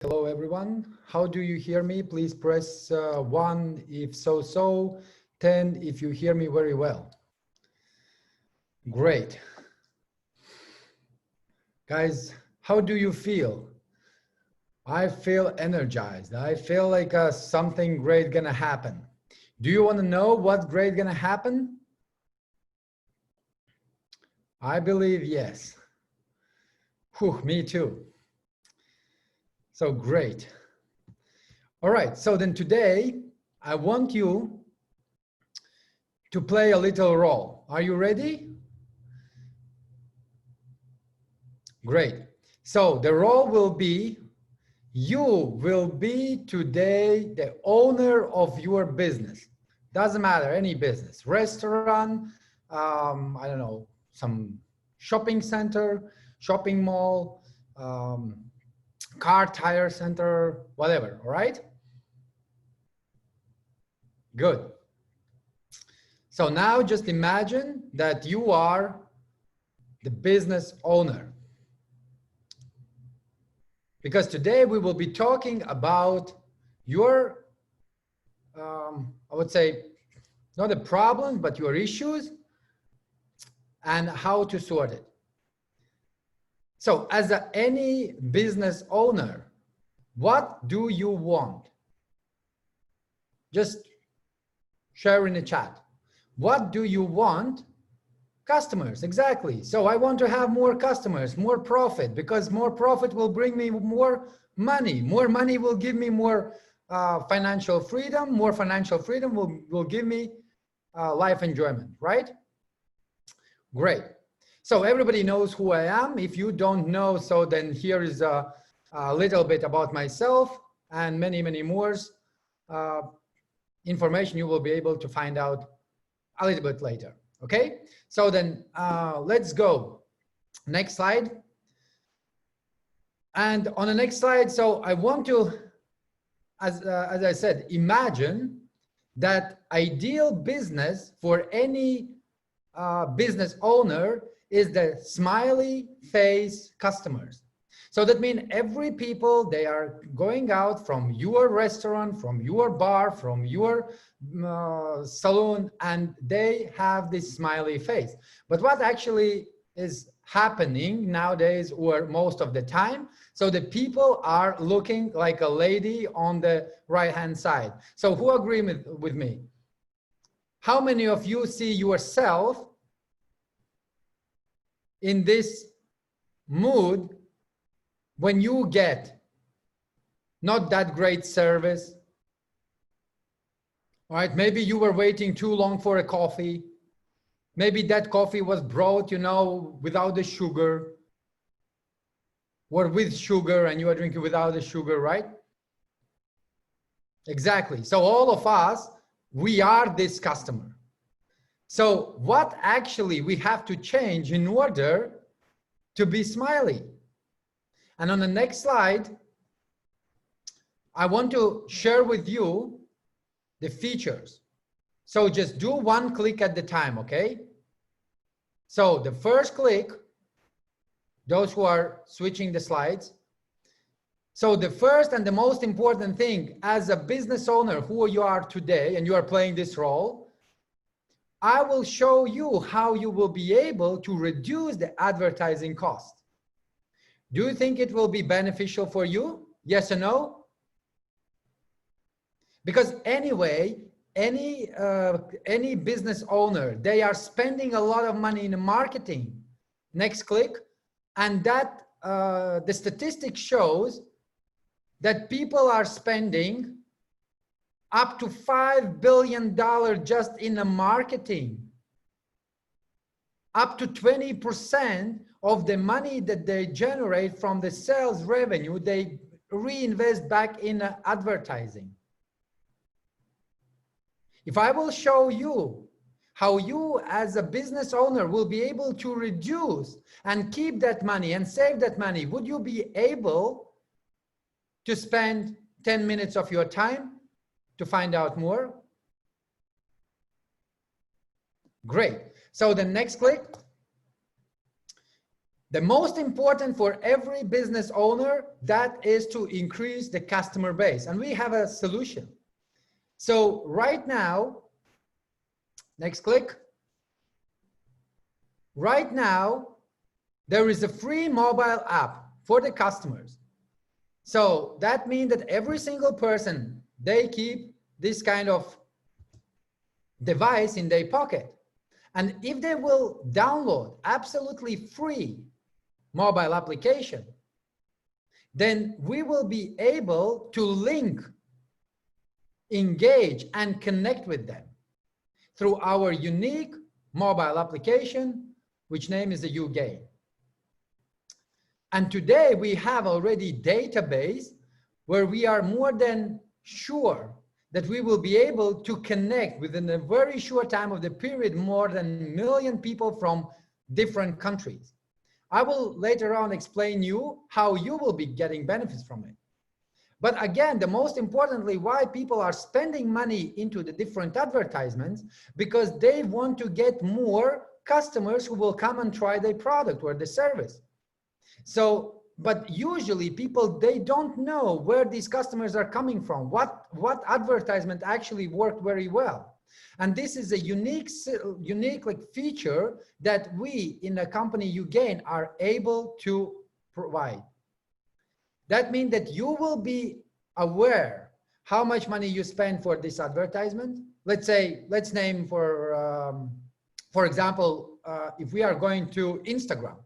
Hello, everyone. How do you hear me? Please press 1 if so, 10 if you hear me very well. Great. Guys, how do you feel? I feel energized. I feel like something great gonna happen. Do you want to know what's great gonna happen? I believe yes. Whew, me too. So great. All right, so then today I want you to play a little role. Are you ready? Great. So the role will be, you will be today the owner of your business. Doesn't matter, any business, restaurant, I don't know, some shopping center, shopping mall, car tire center, whatever, all right? Good. So now just imagine that you are the business owner. Because today we will be talking about your, I would say, not a problem, but your issues and how to sort it. So as any business owner, what do you want? Just share in the chat. What do you want? Customers, exactly. So I want to have more customers, more profit, because more profit will bring me more money. More money will give me more financial freedom. More financial freedom will give me life enjoyment, right? Great. So everybody knows who I am. If you don't know, so then here is a little bit about myself and many, many more information you will be able to find out a little bit later. Okay, so then let's go. Next slide. And on the next slide, so I want to, as I said, imagine that ideal business for any business owner is the smiley face customers. So that means every people, they are going out from your restaurant, from your bar, from your salon, and they have this smiley face. But what actually is happening nowadays, or most of the time, so the people are looking like a lady on the right-hand side. So who agree with me? How many of you see yourself in this mood when you get not that great service? All right, maybe you were waiting too long for a coffee. Maybe that coffee was brought, you know, without the sugar, or with sugar, and you are drinking without the sugar, right? Exactly. So all of us, we are this customer. So what actually we have to change in order to be smiley? And on the next slide, I want to share with you the features. So just do one click at the time, okay? So the first click, those who are switching the slides. So the first and the most important thing as a business owner who you are today, and you are playing this role, I will show you how you will be able to reduce the advertising cost. Do you think it will be beneficial for you? Yes or no? Because anyway, any business owner, they are spending a lot of money in marketing. Next click. And that the statistic shows that people are spending up to $5 billion just in the marketing. Up to 20% of the money that they generate from the sales revenue, they reinvest back in advertising. If I will show you how you as a business owner will be able to reduce and keep that money and save that money, would you be able to spend 10 minutes of your time to find out more? Great. So the next click. The most important for every business owner, that is to increase the customer base. And we have a solution. So right now, next click. Right now, there is a free mobile app for the customers. So that means that every single person, they keep this kind of device in their pocket. And if they will download absolutely free mobile application, then we will be able to link, engage, and connect with them through our unique mobile application, which name is the uGain. And today we have already database where we are more than sure that we will be able to connect within a very short time of the period more than 1 million people from different countries. I will later on explain you how you will be getting benefits from it. But again, the most importantly, why people are spending money into the different advertisements, because they want to get more customers who will come and try their product or the service. So, but usually people, they don't know where these customers are coming from, what advertisement actually worked very well. And this is a unique like feature that we in the company uGain are able to provide. That means that you will be aware how much money you spend for this advertisement. Let's say, let's name for example, if we are going to Instagram.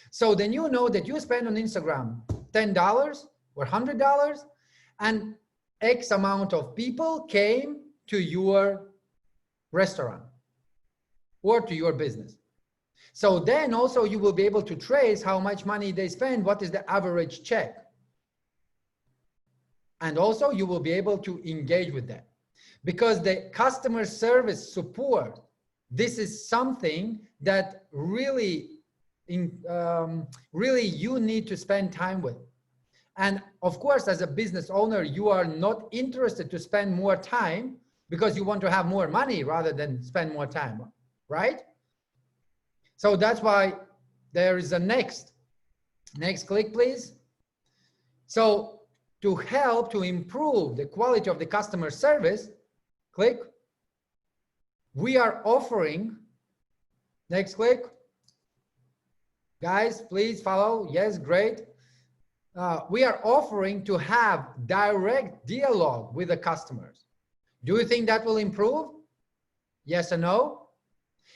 So then you know that you spend on Instagram $10 or $100 and X amount of people came to your restaurant or to your business. So then also you will be able to trace how much money they spend, what is the average check. And also you will be able to engage with them. Because the customer service support, this is something that really you need to spend time with. And of course, as a business owner, you are not interested to spend more time because you want to have more money rather than spend more time, right? So that's why there is a next click, please. So to help to improve the quality of the customer service, click, we are offering, next click. Guys, please follow. Yes, great. We are offering to have direct dialogue with the customers. Do you think that will improve? Yes or no?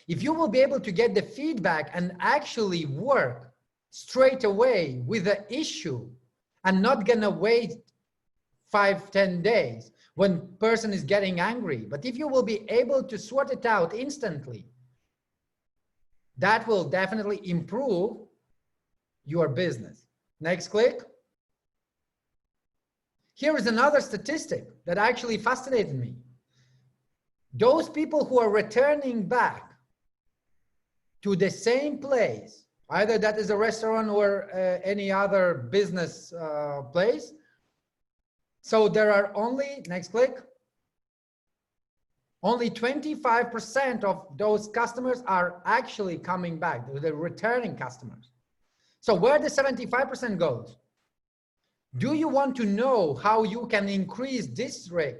If you will be able to get the feedback and actually work straight away with the issue and not gonna wait 5-10 days when person is getting angry, but if you will be able to sort it out instantly, that will definitely improve your business. Next click. Here is another statistic that actually fascinated me. Those people who are returning back to the same place, either that is a restaurant or any other business place. So there are only, next click, only 25% of those customers are actually coming back, the returning customers. So where the 75% goes? Do you want to know how you can increase this rate?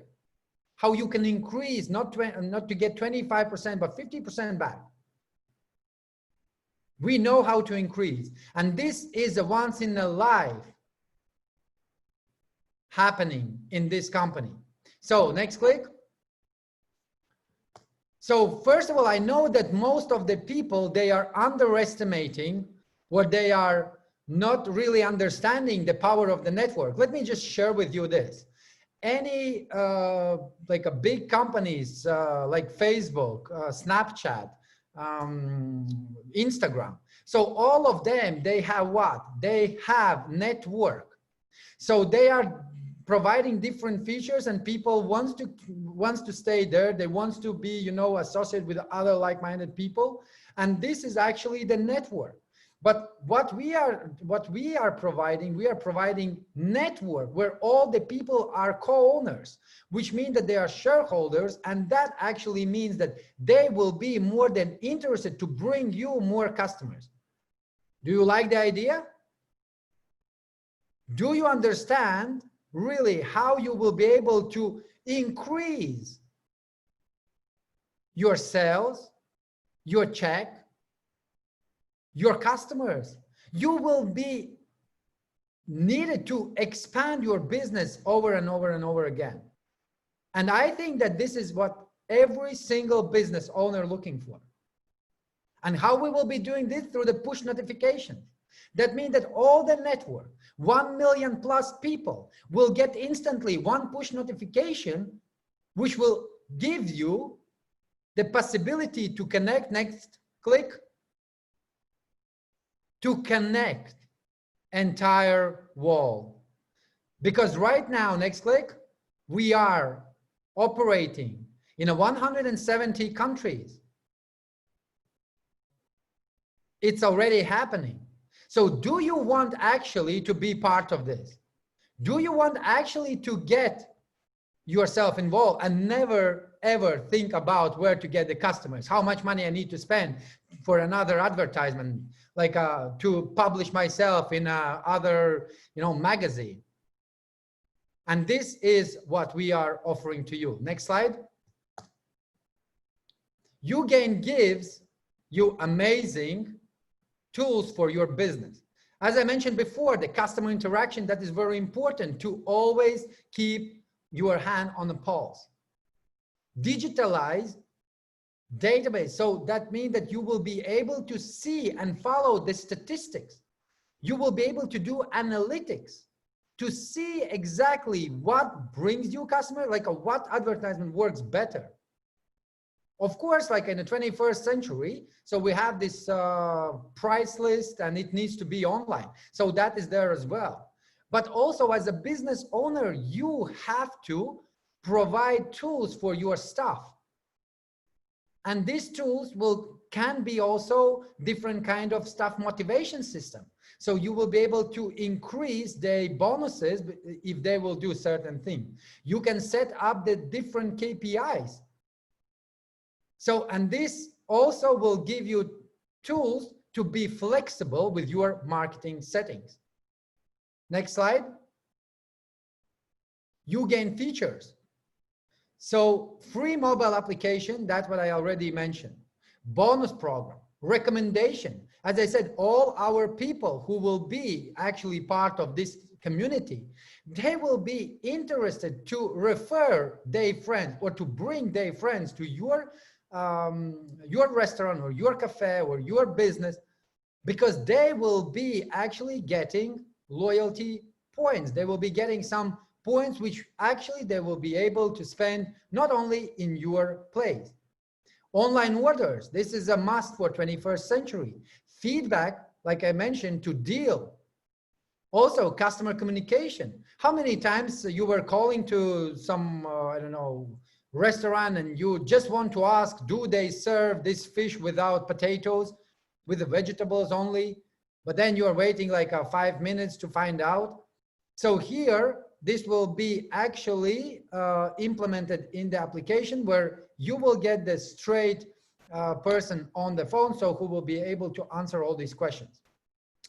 How you can increase, not to get 25%, but 50% back? We know how to increase. And this is a once in a life happening in this company. So next click. So first of all, I know that most of the people, they are underestimating, or they are not really understanding the power of the network. Let me just share with you this. Any like a big companies like Facebook, Snapchat, Instagram. So all of them, they have what? They have network. So they are providing different features, and people wants to stay there. They want to be, you know, associated with other like-minded people. And this is actually the network. But what we are providing, we are providing network where all the people are co-owners, which means that they are shareholders. And that actually means that they will be more than interested to bring you more customers. Do you like the idea? Do you understand really how you will be able to increase your sales, your check, your customers? You will be needed to expand your business over and over and over again. And I think that this is what every single business owner looking for. And how we will be doing this? Through the push notifications. That means that all the network, 1 million plus people, will get instantly one push notification, which will give you the possibility to connect. Next click. To connect entire wall. Because right now, next click, we are operating in 170 countries. It's already happening. So do you want actually to be part of this? Do you want actually to get yourself involved and never ever think about where to get the customers, how much money I need to spend for another advertisement, like to publish myself in other magazine? And this is what we are offering to you. Next slide. uGain gives you amazing tools for your business. As I mentioned before, the customer interaction, that is very important, to always keep your hand on the pulse. Digitalize database. So that means that you will be able to see and follow the statistics. You will be able to do analytics to see exactly what brings you customer, like what advertisement works better. Of course, like in the 21st century, so we have this price list and it needs to be online. So that is there as well. But also as a business owner, you have to provide tools for your staff. And these tools can be also different kind of staff motivation system. So you will be able to increase the bonuses if they will do certain things. You can set up the different KPIs. So, and this also will give you tools to be flexible with your marketing settings. Next slide. uGain features. So free mobile application, that's what I already mentioned. Bonus program, recommendation. As I said, all our people who will be actually part of this community, they will be interested to refer their friends or to bring their friends to your restaurant or your cafe or your business, because they will be actually getting loyalty points. They will be getting some points which actually they will be able to spend not only in your place. Online orders, this is a must for 21st century. Feedback, like I mentioned, to deal. Also customer communication. How many times you were calling to some, I don't know, restaurant and you just want to ask, do they serve this fish without potatoes, with the vegetables only? But then you are waiting like 5 minutes to find out. So here, this will be actually implemented in the application where you will get the straight person on the phone, so who will be able to answer all these questions.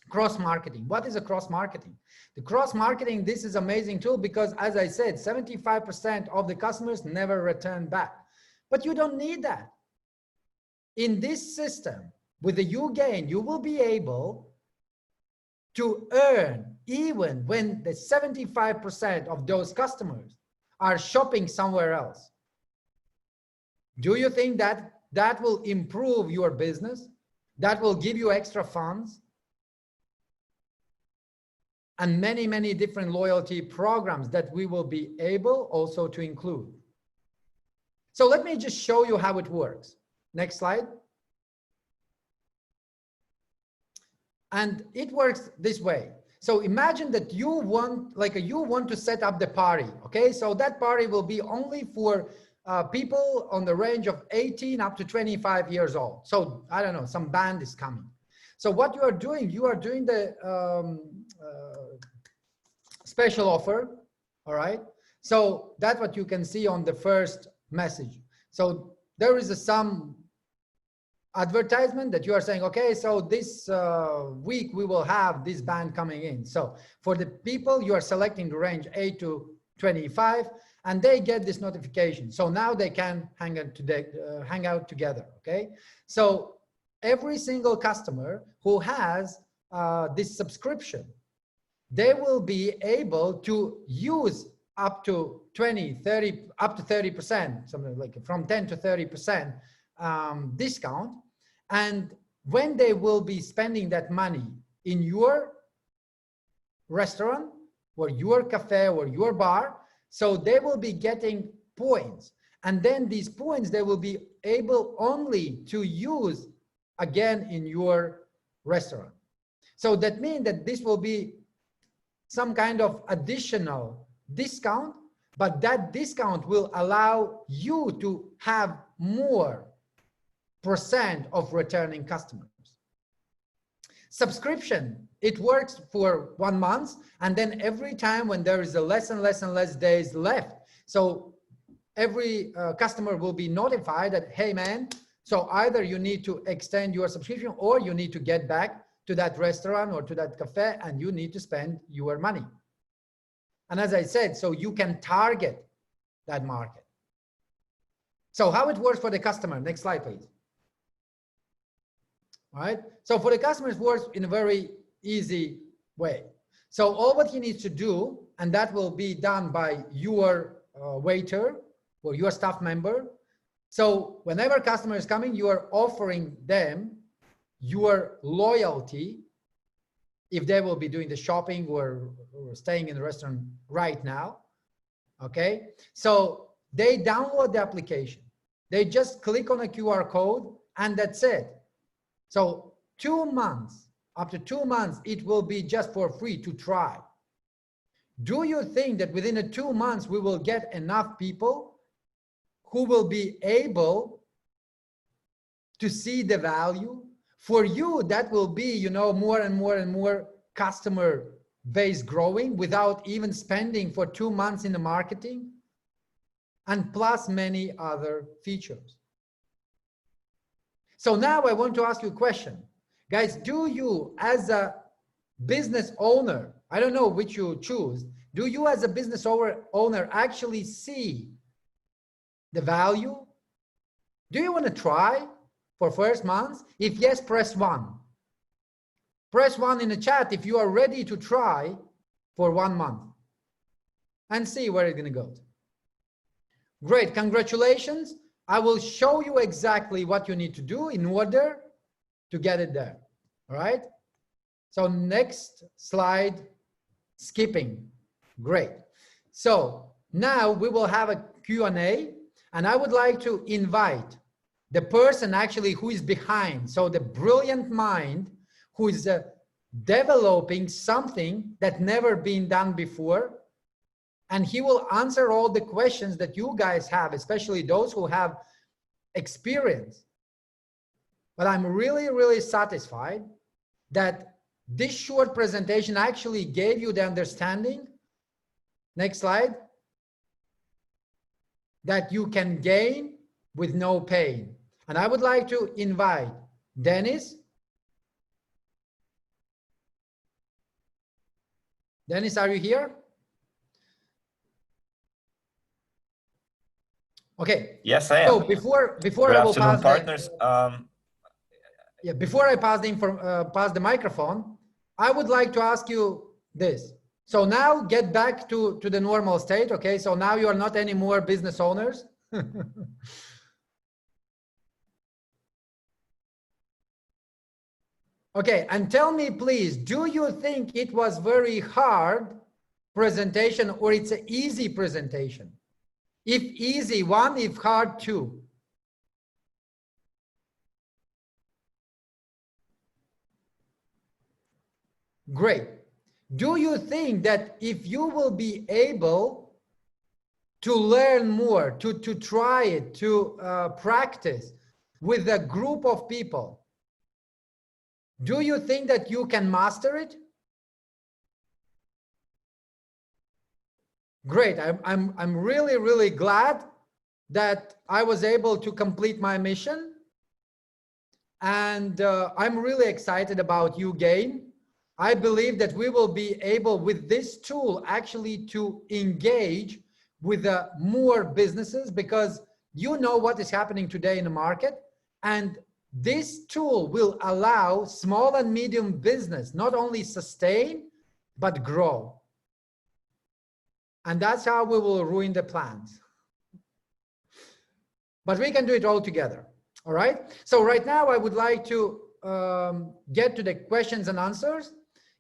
Cross marketing. What is a cross marketing? The cross marketing, this is amazing tool because, as I said, 75% of the customers never return back. But you don't need that. In this system, with the uGain, you will be able to earn even when the 75% of those customers are shopping somewhere else. Do you think that that will improve your business? That will give you extra funds? And many, many different loyalty programs that we will be able also to include. So let me just show you how it works. Next slide. And it works this way. So imagine that you want to set up the party, okay? So that party will be only for people on the range of 18 up to 25 years old. So I don't know, some band is coming. So what you are doing the special offer, all right? So that's what you can see on the first message. So there is some advertisement that you are saying, okay, so this week we will have this band coming in. So for the people, you are selecting the range 8 to 25, and they get this notification. So now they can hang out together, okay? So every single customer who has this subscription, they will be able to use up to 20, 30, up to 30%, something like from 10 to 30% discount. And when they will be spending that money in your restaurant or your cafe or your bar, so they will be getting points. And then these points, they will be able only to use again in your restaurant. So that means that this will be some kind of additional discount, but that discount will allow you to have more % of returning customers. Subscription, it works for 1 month, and then every time when there is a less and less and less days left, so every customer will be notified that, hey man, so either you need to extend your subscription or you need to get back to that restaurant or to that cafe and you need to spend your money. And as I said, so you can target that market. So how it works for the customer, next slide, please. All right, so for the customers, it works in a very easy way. So all what he needs to do, and that will be done by your waiter or your staff member. So whenever customer is coming, you are offering them your loyalty if they will be doing the shopping or staying in the restaurant right now. Okay, so they download the application. They just click on a QR code and that's it. So 2 months, up to 2 months, it will be just for free to try. Do you think that within the 2 months, we will get enough people who will be able to see the value? For you, that will be, you know, more and more and more customer base growing without even spending for 2 months in the marketing, and plus many other features. So now I want to ask you a question. Guys, do you as a business owner, I don't know which you choose, do you as a business owner actually see the value? Do you want to try for first month? If yes, press 1. Press 1 in the chat if you are ready to try for 1 month and see where it's going to go. Great, congratulations. I will show you exactly what you need to do in order to get it there. All right. So next slide, skipping. Great. So now we will have a Q&A, and I would like to invite the person actually who is behind. So the brilliant mind who is developing something that never been done before. And he will answer all the questions that you guys have, especially those who have experience. But I'm really, really satisfied that this short presentation actually gave you the understanding, next slide, that you can gain with no pain. And I would like to invite Dennis. Dennis, are you here? Okay. Yes, I am. So before Good I will afternoon, pass partners. before I pass the microphone, I would like to ask you this. So now get back to the normal state. Okay. So now you are not anymore business owners. Okay. And tell me, please, do you think it was very hard presentation or it's an easy presentation? If easy, 1, if hard, 2. Great. Do you think that if you will be able to learn more, to try it, to practice with a group of people, do you think that you can master it? Great. I'm really, really glad that I was able to complete my mission. And I'm really excited about uGain. I believe that we will be able with this tool actually to engage with more businesses, because you know what is happening today in the market. And this tool will allow small and medium business not only sustain, but grow. And that's how we will ruin the plans. But we can do it all together. All right. So right now I would like to get to the questions and answers.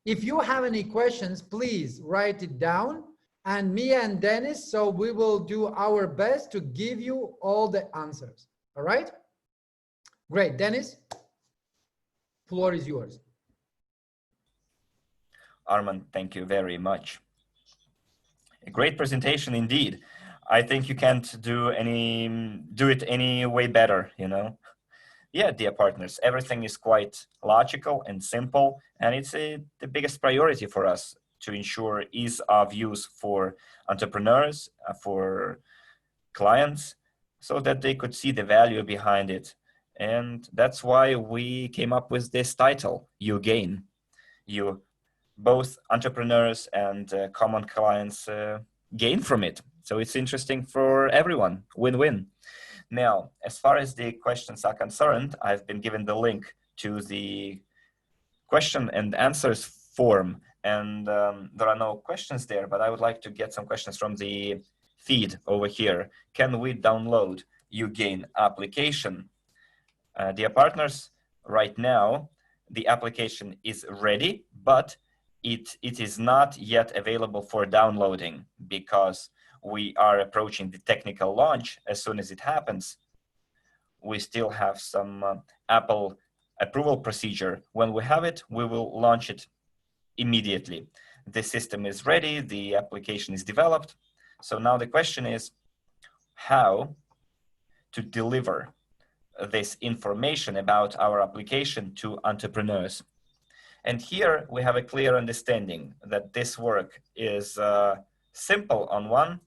If you have any questions, please write it down, and me and Dennis, so we will do our best to give you all the answers. All right. Great. Dennis, floor is yours. Arman, thank you very much. A great presentation indeed. I think you can't do it any way better, you know. Yeah, dear partners, everything is quite logical and simple, and it's the biggest priority for us to ensure ease of use for entrepreneurs, for clients, so that they could see the value behind it. And that's why we came up with this title, uGain. Both entrepreneurs and common clients gain from it. So it's interesting for everyone, win-win. Now, as far as the questions are concerned, I've been given the link to the question and answers form, and there are no questions there, but I would like to get some questions from the feed over here. Can we download uGain application? Dear partners, right now, the application is ready, but it is not yet available for downloading because we are approaching the technical launch. As soon as it happens, we still have some Apple approval procedure. When we have it, we will launch it immediately. The system is ready, the application is developed. So now the question is how to deliver this information about our application to entrepreneurs. And here we have a clear understanding that this work is simple on one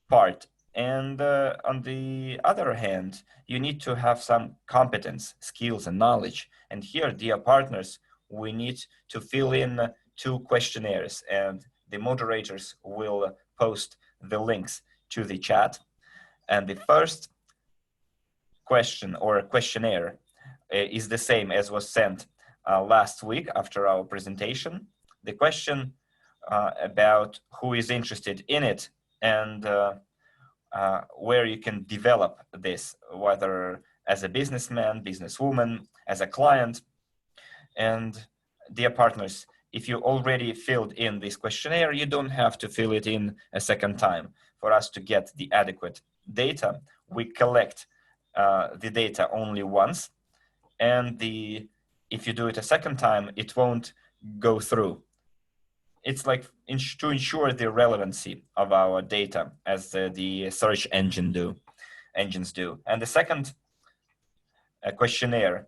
part, and on the other hand, you need to have some competence, skills, and knowledge. And here, dear partners, we need to fill in 2 questionnaires, and the moderators will post the links to the chat. And the first question or questionnaire is the same as was sent last week after our presentation. The question about who is interested in it and where you can develop this, whether as a businessman, businesswoman, as a client. And dear partners, if you already filled in this questionnaire, you don't have to fill it in a second time. For us to get the adequate data, we collect the data only once, and if you do it a second time, it won't go through. It's like to ensure the relevancy of our data, as the search engines do. And the second questionnaire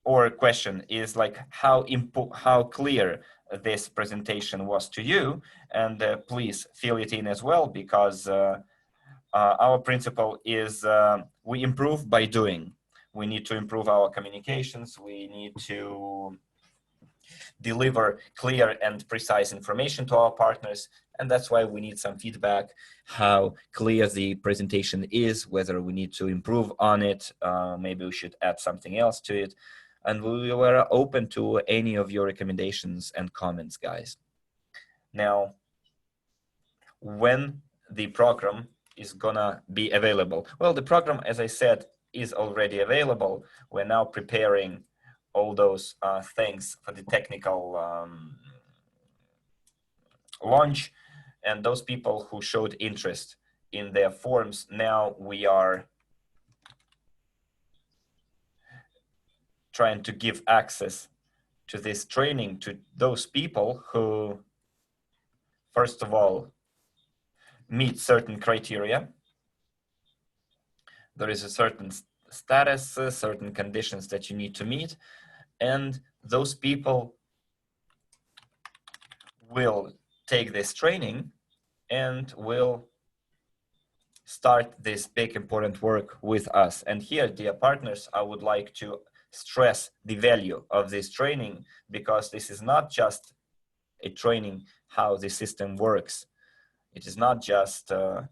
or question is like how clear this presentation was to you, and please fill it in as well, because our principle is we improve by doing. We need to improve our communications. We need to deliver clear and precise information to our partners. And that's why we need some feedback, how clear the presentation is, whether we need to improve on it, maybe we should add something else to it. And we were open to any of your recommendations and comments, guys. Now, when the program is gonna be available? Well, the program, as I said, is already available. We're now preparing all those things for the technical launch, and those people who showed interest in their forms, now we are trying to give access to this training to those people who, first of all, meet certain criteria. There is a certain status, certain conditions that you need to meet, and those people will take this training and will start this big important work with us. And here, dear partners, I would like to stress the value of this training, because this is not just a training how the system works. It is not just a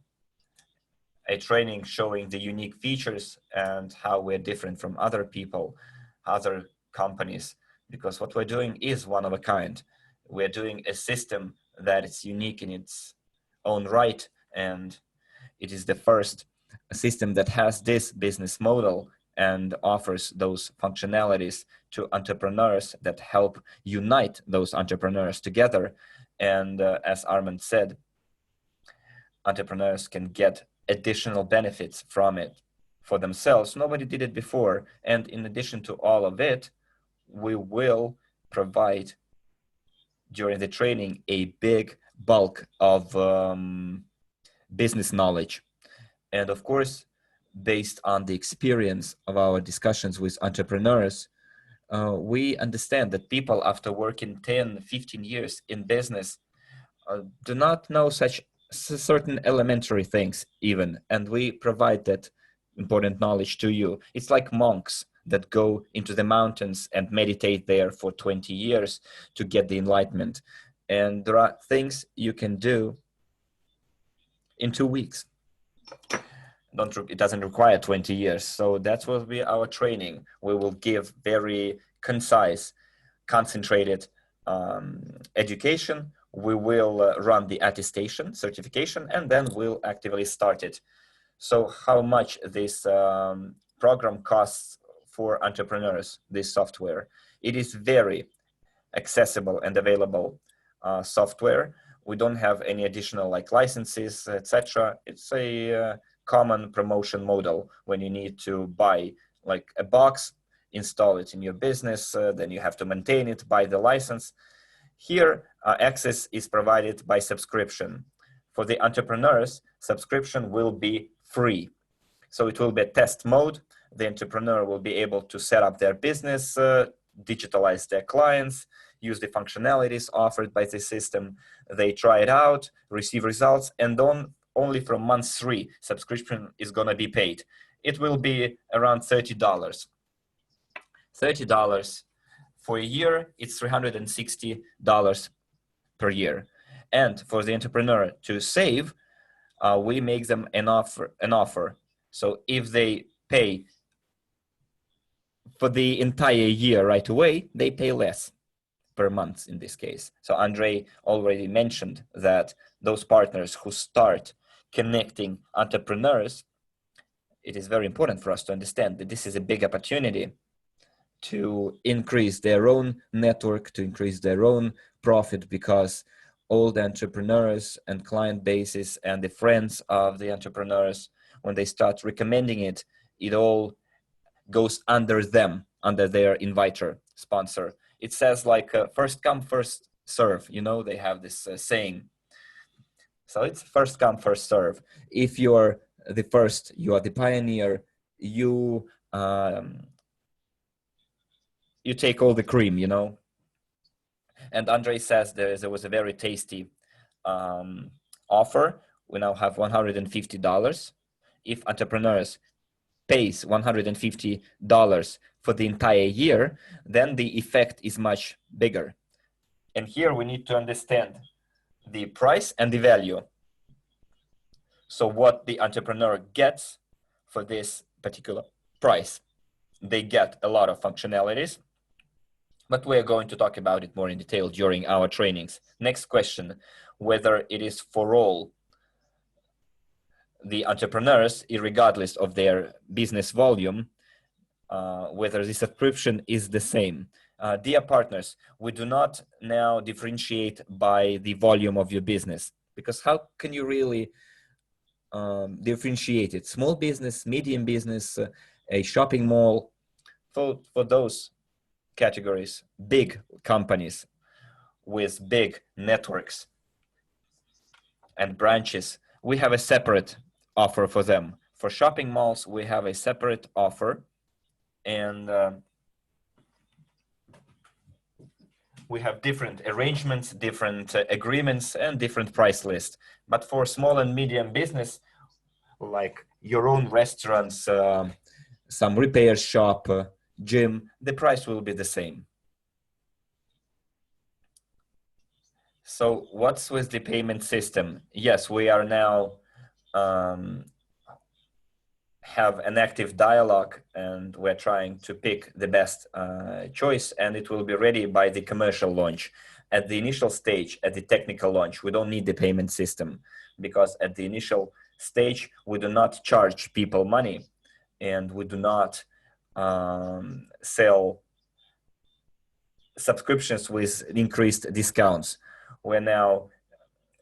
training showing the unique features and how we're different from other people, other companies, because what we're doing is one of a kind. We're doing a system that is unique in its own right, and it is the first system that has this business model and offers those functionalities to entrepreneurs that help unite those entrepreneurs together. And as Armand said, entrepreneurs can get additional benefits from it for themselves. Nobody did it before. And in addition to all of it, we will provide during the training a big bulk of business knowledge. And of course, based on the experience of our discussions with entrepreneurs, we understand that people after working 10, 15 years in business do not know such certain elementary things even, and we provide that important knowledge to you. It's like monks that go into the mountains and meditate there for 20 years to get the enlightenment. And there are things you can do in 2 weeks. It doesn't require 20 years. So that will be our training. We will give very concise, concentrated education. We will run the attestation, certification, and then we'll actively start it. So how much this program costs for entrepreneurs, this software? It is very accessible and available software. We don't have any additional like licenses, etc. It's a common promotion model when you need to buy like a box, install it in your business, then you have to maintain it, buy the license. Here, access is provided by subscription. For the entrepreneurs, subscription will be free. So it will be a test mode. The entrepreneur will be able to set up their business, digitalize their clients, use the functionalities offered by the system. They try it out, receive results, and only from month 3, subscription is going to be paid. It will be around $30. $30 for a year, it's $360 per year. And for the entrepreneur to save, we make them an offer. So if they pay for the entire year right away, they pay less per month in this case. So Andrei already mentioned that those partners who start connecting entrepreneurs, it is very important for us to understand that this is a big opportunity to increase their own network, to increase their own profit, because all the entrepreneurs and client bases and the friends of the entrepreneurs, when they start recommending it, it all goes under them, under their inviter, sponsor. It says like first come, first serve. You know, they have this saying. So it's first come, first serve. If you're the first, you are the pioneer, you take all the cream, you know. And Andrei says there was a very tasty offer. We now have $150. If entrepreneurs pays $150 for the entire year, then the effect is much bigger. And here we need to understand the price and the value. So what the entrepreneur gets for this particular price, they get a lot of functionalities, but we're going to talk about it more in detail during our trainings. Next question, whether it is for all the entrepreneurs, regardless of their business volume, whether the subscription is the same. Dear partners, we do not now differentiate by the volume of your business, because how can you really differentiate it? Small business, medium business, a shopping mall, for those categories, big companies with big networks and branches, we have a separate offer for them. For shopping malls, we have a separate offer, and we have different arrangements, different agreements, and different price lists. But for small and medium business, like your own restaurants, some repair shop, gym, the price will be the same. So what's with the payment system? Yes, we are now have an active dialogue, and we're trying to pick the best choice, and it will be ready by the commercial launch. At the initial stage, at the technical launch, we don't need the payment system, because at the initial stage, we do not charge people money, and we do not sell subscriptions with increased discounts. We're now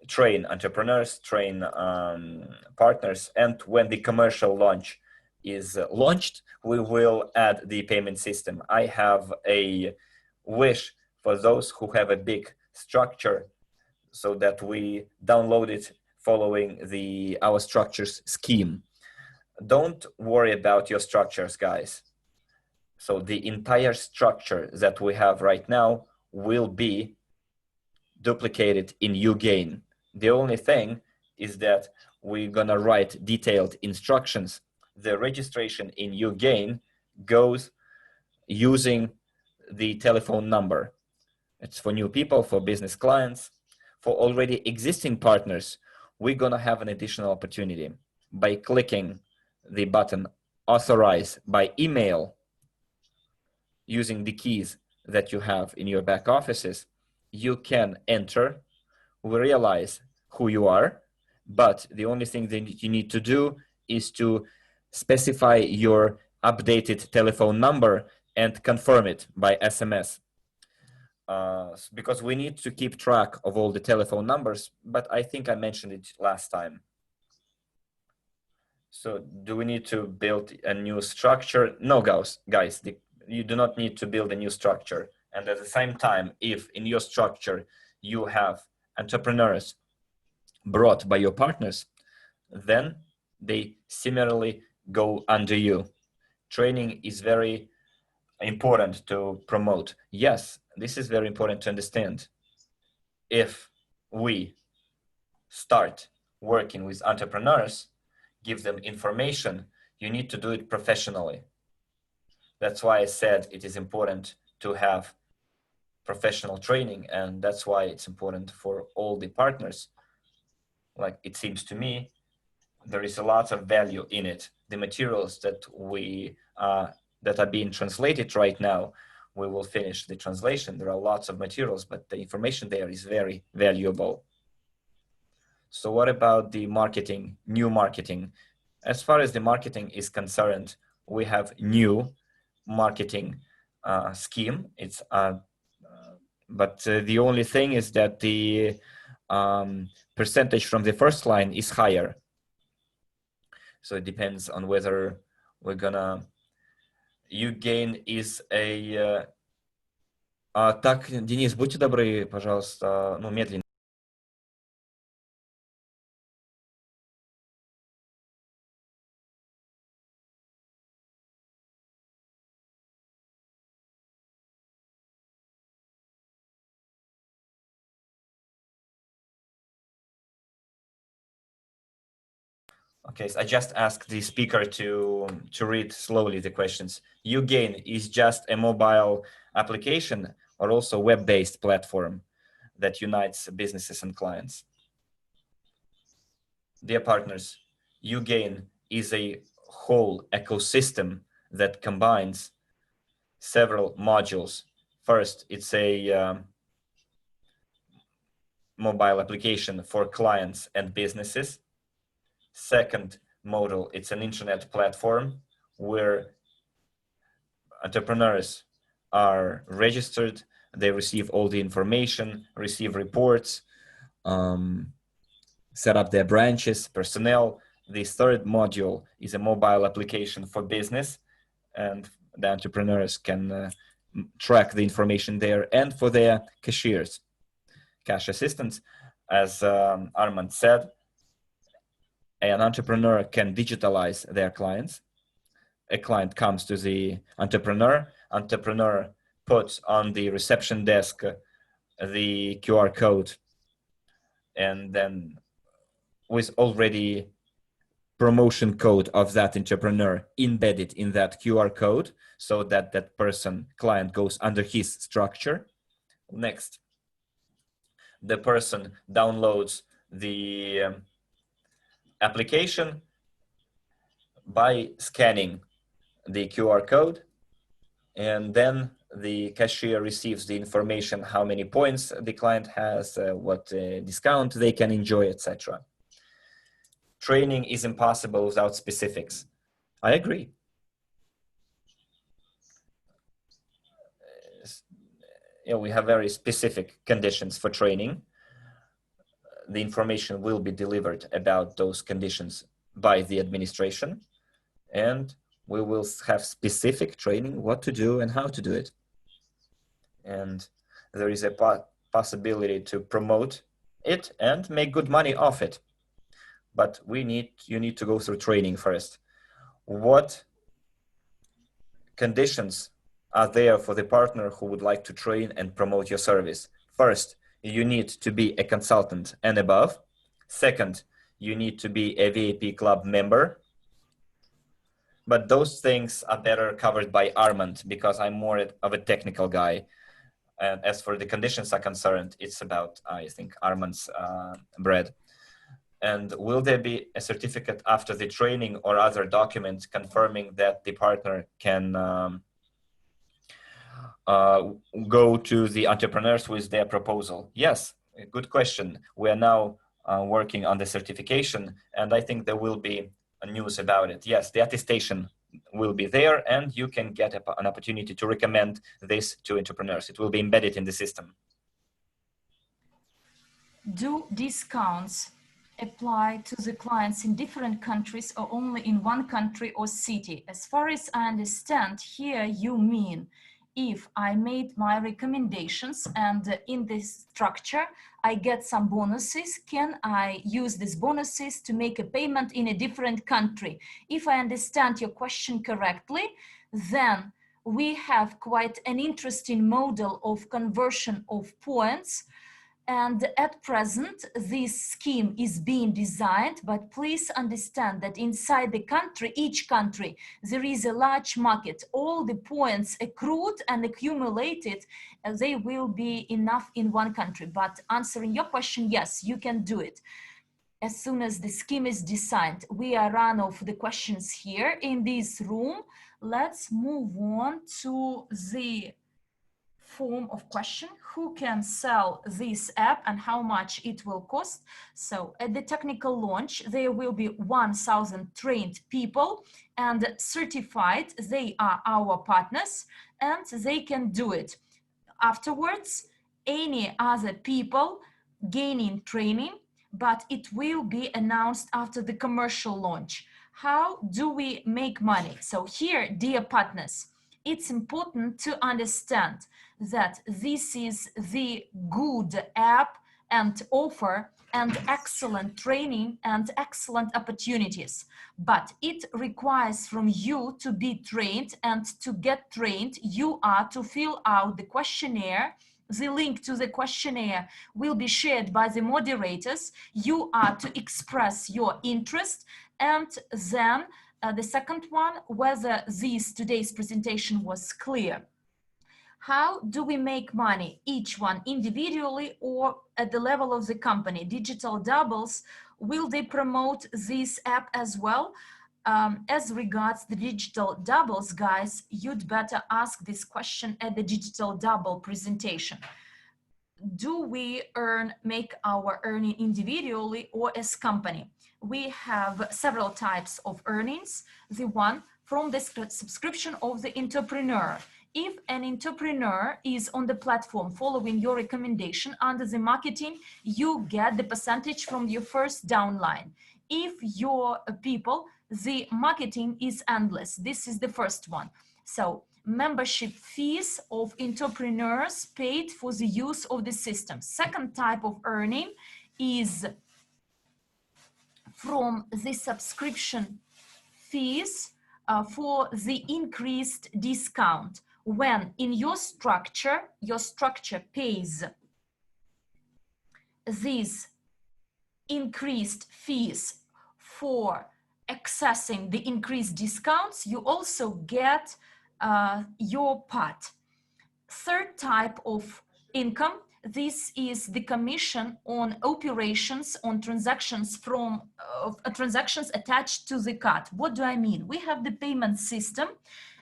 train entrepreneurs, train partners, and when the commercial launch is launched, we will add the payment system. I have a wish for those who have a big structure, so that we download it following our structures scheme. Don't worry about your structures, guys. So the entire structure that we have right now will be duplicated in uGain. The only thing is that we're gonna write detailed instructions. The registration in uGain goes using the telephone number. It's for new people, for business clients. For already existing partners, we're gonna have an additional opportunity. By clicking the button authorize by email, using the keys that you have in your back offices, you can enter. We realize who you are, but the only thing that you need to do is to specify your updated telephone number and confirm it by SMS. Because we need to keep track of all the telephone numbers, but I think I mentioned it last time. So do we need to build a new structure? No, guys, you do not need to build a new structure. And at the same time, if in your structure you have entrepreneurs brought by your partners, then they similarly go under you. Training is very important to promote. Yes, this is very important to understand. If we start working with entrepreneurs, give them information, you need to do it professionally. That's why I said it is important to have professional training, and that's why it's important for all the partners. Like, it seems to me there is a lot of value in it. The materials that that are being translated right now, we will finish the translation. There are lots of materials, but the information there is very valuable. So what about the marketing, new marketing? As far as the marketing is concerned, we have new marketing scheme. It's but the only thing is that the percentage from the first line is higher. So it depends on whether we're gonna uGain is a так, Денис, будьте добры, пожалуйста, ну, медленно. Okay, so I just asked the speaker to read slowly the questions. uGain is just a mobile application or also web-based platform that unites businesses and clients? Dear partners, uGain is a whole ecosystem that combines several modules. First, it's a mobile application for clients and businesses. Second model, it's an internet platform where entrepreneurs are registered, they receive all the information, receive reports, set up their branches, personnel. The third module is a mobile application for business, and the entrepreneurs can track the information there, and for their cashiers, cash assistants. As Armand said, an entrepreneur can digitalize their clients. A client comes to the entrepreneur puts on the reception desk the QR code, and then with already promotion code of that entrepreneur embedded in that QR code so that that person, client, goes under his structure. Next, the person downloads the application by scanning the QR code, and then the cashier receives the information how many points the client has, what discount they can enjoy, etc. Training is impossible without specifics. I agree. We have very specific conditions for training. The information will be delivered about those conditions by the administration, and we will have specific training what to do and how to do it. And there is a possibility to promote it and make good money off it. But you need to go through training first. What conditions are there for the partner who would like to train and promote your service? First, you need to be a consultant and above. Second, you need to be a VIP club member. But those things are better covered by Armand, because I'm more of a technical guy. And as for the conditions are concerned, it's about, I think, Armand's bread. And will there be a certificate after the training or other document confirming that the partner can go to the entrepreneurs with their proposal? Yes, good question. We are now working on the certification, and I think there will be news about it. Yes, the attestation will be there, and you can get an opportunity to recommend this to entrepreneurs. It will be embedded in the system. Do discounts apply to the clients in different countries or only in one country or city? As far as I understand, here you mean if I made my recommendations and in this structure I get some bonuses, can I use these bonuses to make a payment in a different country? If I understand your question correctly, then we have quite an interesting model of conversion of points. And at present, this scheme is being designed, but please understand that inside the country, each country, there is a large market. All the points accrued and accumulated, they will be enough in one country. But answering your question, yes, you can do it. As soon as the scheme is designed, we are run off the questions here in this room. Let's move on to the form of question: who can sell this app and how much it will cost? So at the technical launch, there will be 1,000 trained people and certified. They are our partners and they can do it. Afterwards, any other people gaining training, but it will be announced after the commercial launch. How do we make money? So here, dear partners, it's important to understand that this is the good app and offer and excellent training and excellent opportunities. But it requires from you to be trained, and to get trained, you are to fill out the questionnaire. The link to the questionnaire will be shared by the moderators. You are to express your interest, and then the second one, whether today's presentation was clear. How do we make money, each one individually or at the level of the company? Digital Doubles, will they promote this app as well? As regards the Digital Doubles, guys, you'd better ask this question at the Digital Double presentation. Do we make our earning individually or as company? We have several types of earnings. The one from the subscription of the entrepreneur. If an entrepreneur is on the platform following your recommendation under the marketing, you get the percentage from your first downline. If your people, the marketing is endless. This is the first one. So membership fees of entrepreneurs paid for the use of the system. Second type of earning is from the subscription fees for the increased discount. When in your structure pays these increased fees for accessing the increased discounts, you also get your part. Third type of income, this is the commission on operations, on transactions from transactions attached to the card. What do I mean? We have the payment system,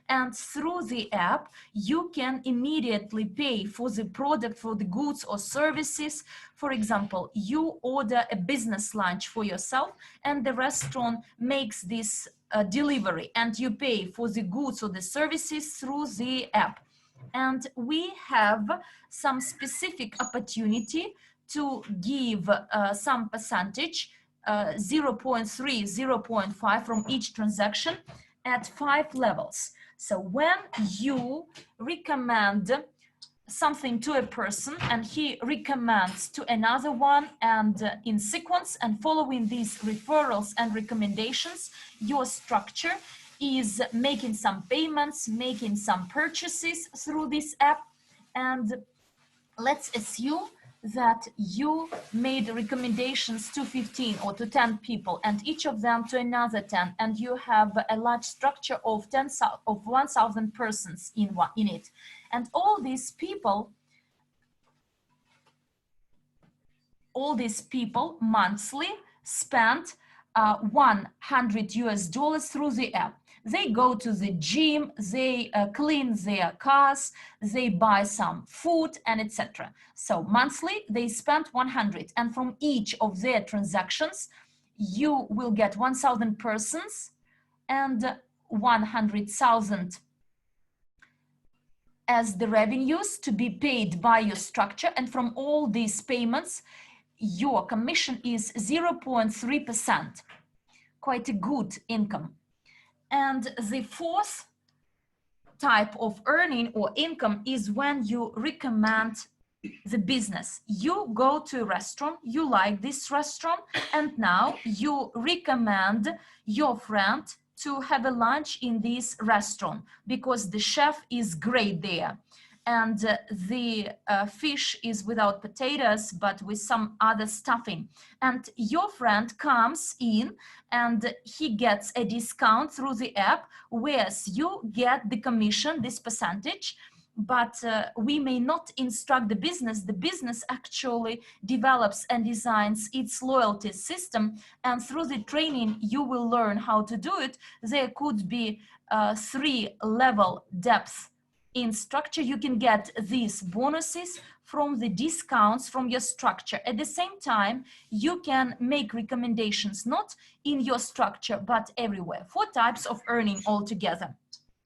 and through the app, you can immediately pay for the product, for the goods or services. For example, you order a business lunch for yourself, and the restaurant makes this delivery, and you pay for the goods or the services through the app. And we have some specific opportunity to give some percentage, 0.3, 0.5 from each transaction at 5 levels. So when you recommend something to a person and he recommends to another one, and in sequence and following these referrals and recommendations, your structure is making some payments, making some purchases through this app. And let's assume that you made recommendations to 15 or to 10 people, and each of them to another 10, and you have a large structure of 1,000 persons in it. And all these people monthly spend $100 through the app. They go to the gym, they clean their cars, they buy some food, and etc. So monthly they spend 100, and from each of their transactions you will get 1,000 persons and 100,000 as the revenues to be paid by your structure. And from all these payments, your commission is 0.3%, quite a good income. And the fourth type of earning or income is when you recommend the business. You go to a restaurant, you like this restaurant, and now you recommend your friend to have a lunch in this restaurant because the chef is great there. And the fish is without potatoes, but with some other stuffing. And your friend comes in and he gets a discount through the app, whereas you get the commission, this percentage, but we may not instruct the business. The business actually develops and designs its loyalty system, and through the training you will learn how to do it. There could be 3-level depth in structure. You can get these bonuses from the discounts from your structure. At the same time, you can make recommendations not in your structure but everywhere. 4 types of earning altogether.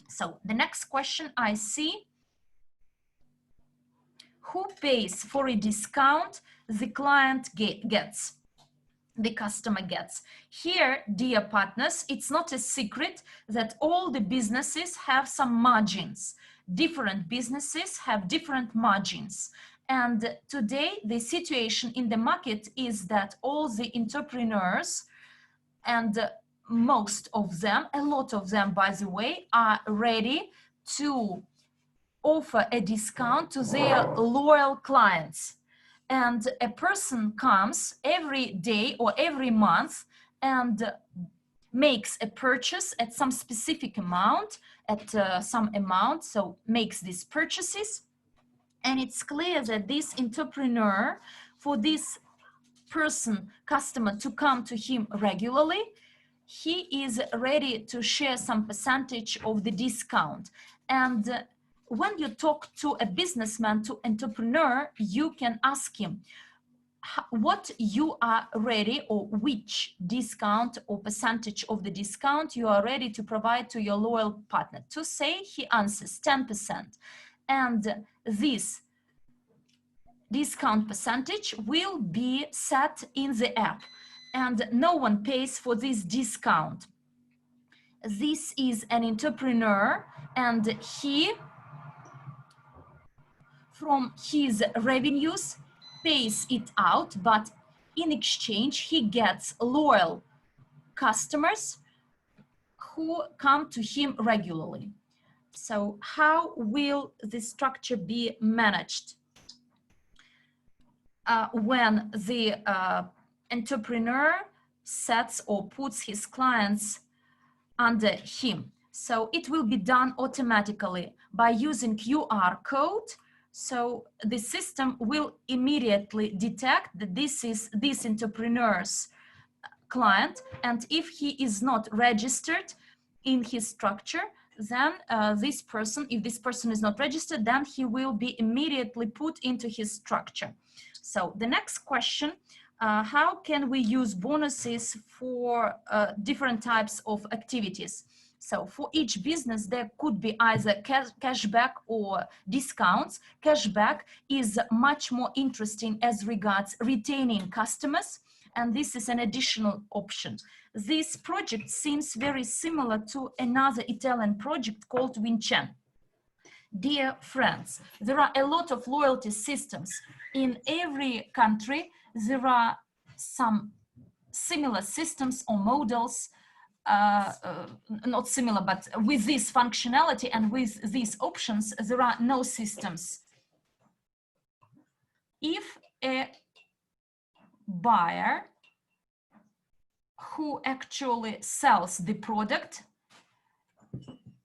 So the next question I see: who pays for a discount the client gets, the customer gets? Here, dear partners, it's not a secret that all the businesses have some margins. Different businesses have different margins. And today, the situation in the market is that all the entrepreneurs, and most of them, a lot of them, by the way, are ready to offer a discount to their loyal clients. And a person comes every day or every month and makes a purchase at some specific amount, so makes these purchases. And it's clear that this entrepreneur, for this person, customer, to come to him regularly, he is ready to share some percentage of the discount. And when you talk to a businessman, to entrepreneur, you can ask him what you are ready, or which discount or percentage of the discount you are ready to provide to your loyal partner. To say, he answers 10%. And this discount percentage will be set in the app, and no one pays for this discount. This is an entrepreneur, and he, from his revenues, pays it out, but in exchange he gets loyal customers who come to him regularly. So how will the structure be managed? When the entrepreneur sets or puts his clients under him. So it will be done automatically by using QR code. So the system will immediately detect that this is this entrepreneur's client, and if he is not registered in his structure, then this person, if this person is not registered, then he will be immediately put into his structure. So the next question, how can we use bonuses for different types of activities? So for each business, there could be either cashback or discounts. Cashback is much more interesting as regards retaining customers, and this is an additional option. This project seems very similar to another Italian project called Vincent. Dear friends, there are a lot of loyalty systems. In every country, there are some similar systems or models, not similar, but with this functionality and with these options, there are no systems. If a buyer who actually sells the product,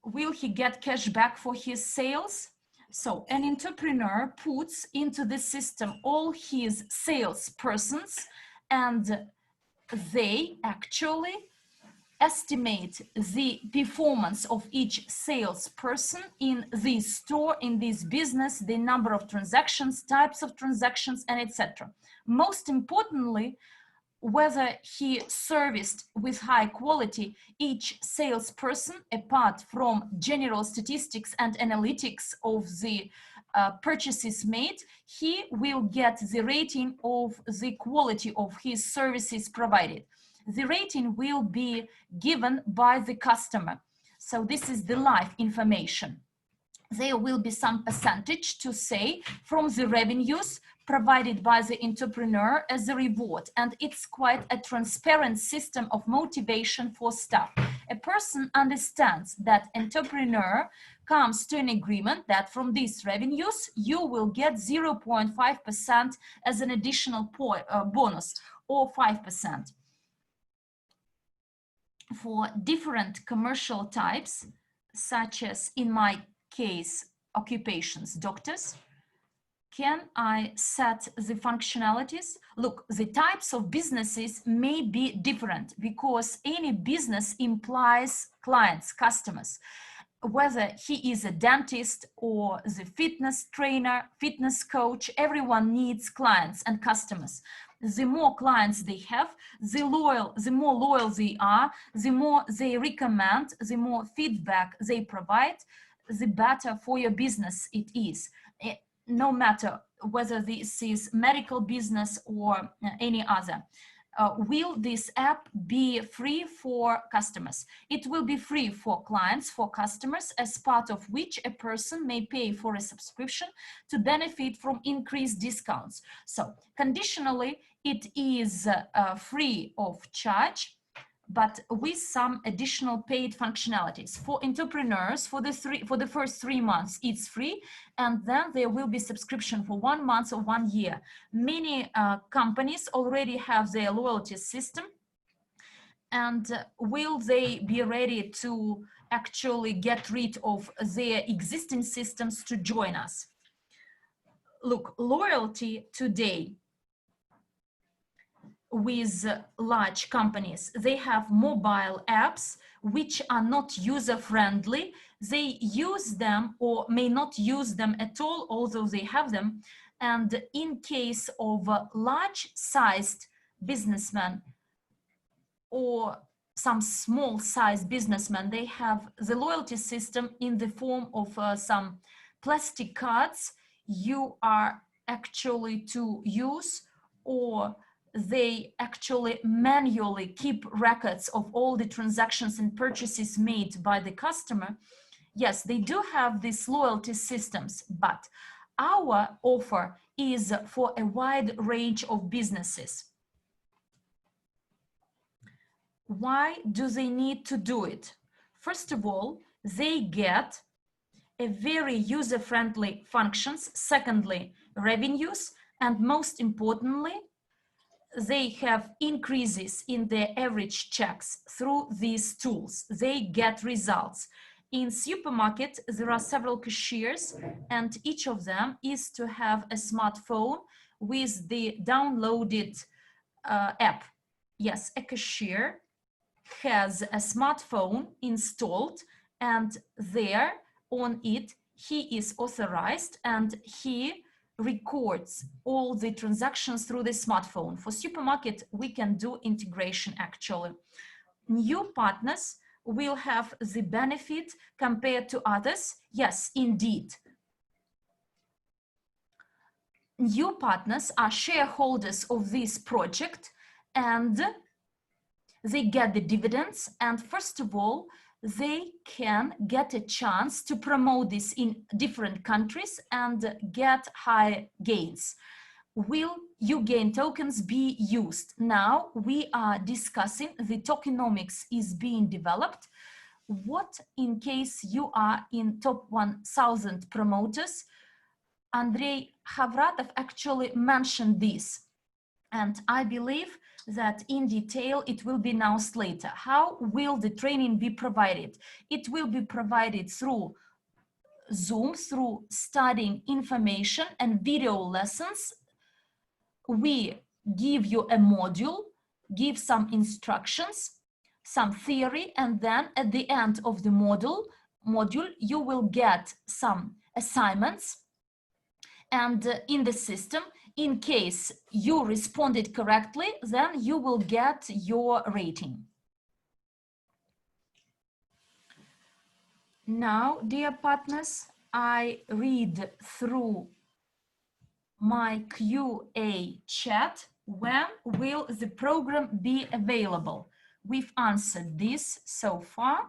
will he get cash back for his sales? So an entrepreneur puts into the system all his salespersons, and they actually estimate the performance of each salesperson in this store, in this business, the number of transactions, types of transactions, and etc. Most importantly, whether he serviced with high quality each salesperson, apart from general statistics and analytics of the purchases made, he will get the rating of the quality of his services provided. The rating will be given by the customer. So this is the live information. There will be some percentage to say from the revenues provided by the entrepreneur as a reward. And it's quite a transparent system of motivation for staff. A person understands that entrepreneur comes to an agreement that from these revenues, you will get 0.5% as an additional bonus, or 5%. For different commercial types, such as in my case, occupations, doctors, can I set the functionalities? Look, the types of businesses may be different because any business implies clients, customers. Whether he is a dentist or the fitness trainer, fitness coach, everyone needs clients and customers. The more clients they have, the more loyal they are, the more they recommend, the more feedback they provide, the better for your business it is. No matter whether this is medical business or any other. Will this app be free for customers? It will be free for clients, for customers, as part of which a person may pay for a subscription to benefit from increased discounts. So conditionally, it is free of charge, but with some additional paid functionalities. For entrepreneurs, for the first 3 months, it's free, and then there will be subscription for 1 month or 1 year. Many companies already have their loyalty system, and will they be ready to actually get rid of their existing systems to join us? Look, loyalty today with large companies, they have mobile apps which are not user-friendly. They use them or may not use them at all, although they have them. And in case of large-sized businessmen or some small-sized businessmen, they have the loyalty system in the form of some plastic cards you are actually to use, or they actually manually keep records of all the transactions and purchases made by the customer. Yes, they do have these loyalty systems, but our offer is for a wide range of businesses. Why do they need to do it? First of all, they get a very user-friendly functions. Secondly, revenues, and most importantly, they have increases in their average checks through these tools. They get results. In supermarket, there are several cashiers, and each of them is to have a smartphone with the downloaded app. Yes, a cashier has a smartphone installed, and there on it, he is authorized and he records all the transactions through the smartphone. For supermarket, we can do integration actually. New partners will have the benefit compared to others. Yes, indeed. New partners are shareholders of this project, and they get the dividends. And first of all, they can get a chance to promote this in different countries and get high gains. Will uGain tokens be used? Now we are discussing the tokenomics is being developed. What in case you are in top 1000 promoters? Andrei Havratov actually mentioned this, and I believe that in detail it will be announced later. How will the training be provided? It will be provided through Zoom, through studying information and video lessons. We give you a module, give some instructions, some theory, and then at the end of the module you will get some assignments. And in the system, in case you responded correctly, then you will get your rating. Now, dear partners, I read through my QA chat. When will the program be available? We've answered this so far.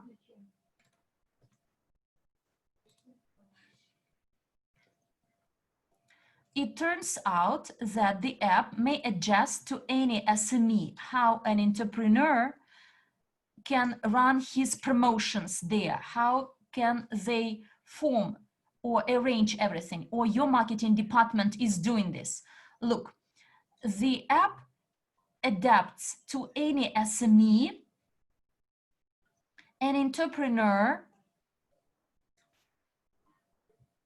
It turns out that the app may adjust to any SME, how an entrepreneur can run his promotions there, how can they form or arrange everything, or your marketing department is doing this. Look, the app adapts to any SME. An entrepreneur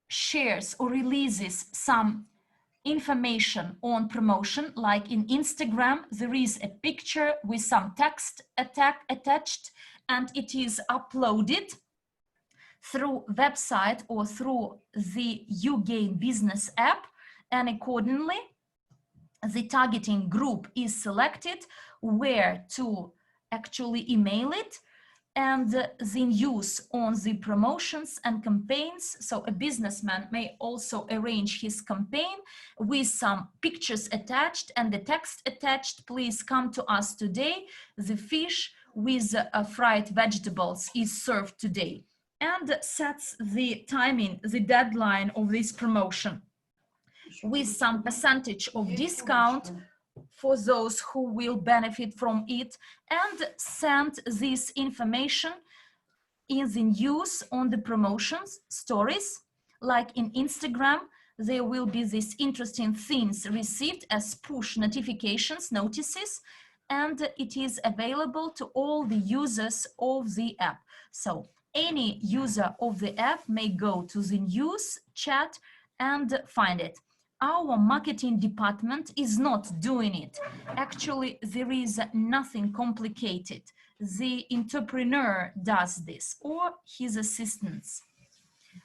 shares or releases some information on promotion, like in Instagram, there is a picture with some text attached, and it is uploaded through website or through the uGain business app, and accordingly, the targeting group is selected where to actually email it, and the news on the promotions and campaigns. So a businessman may also arrange his campaign with some pictures attached and the text attached. Please come to us today. The fish with fried vegetables is served today, and sets the timing, the deadline of this promotion with some percentage of discount for those who will benefit from it, and send this information in the news on the promotions stories. Like in Instagram, there will be these interesting things received as push notifications, notices, and it is available to all the users of the app. So any user of the app may go to the news chat and find it. Our marketing department is not doing it. Actually, there is nothing complicated. The entrepreneur does this, or his assistants.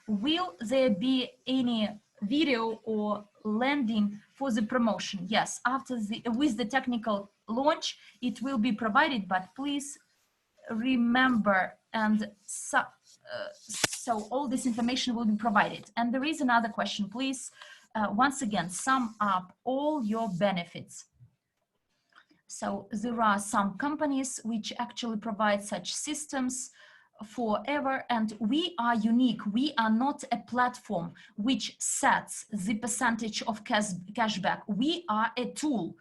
Will there be any video or landing for the promotion? Yes, with the technical launch, it will be provided, but please remember, and so all this information will be provided. And there is another question, please. Once again, sum up all your benefits. So there are some companies which actually provide such systems forever, and we are unique. We are not a platform which sets the percentage of cashback. We are a tool,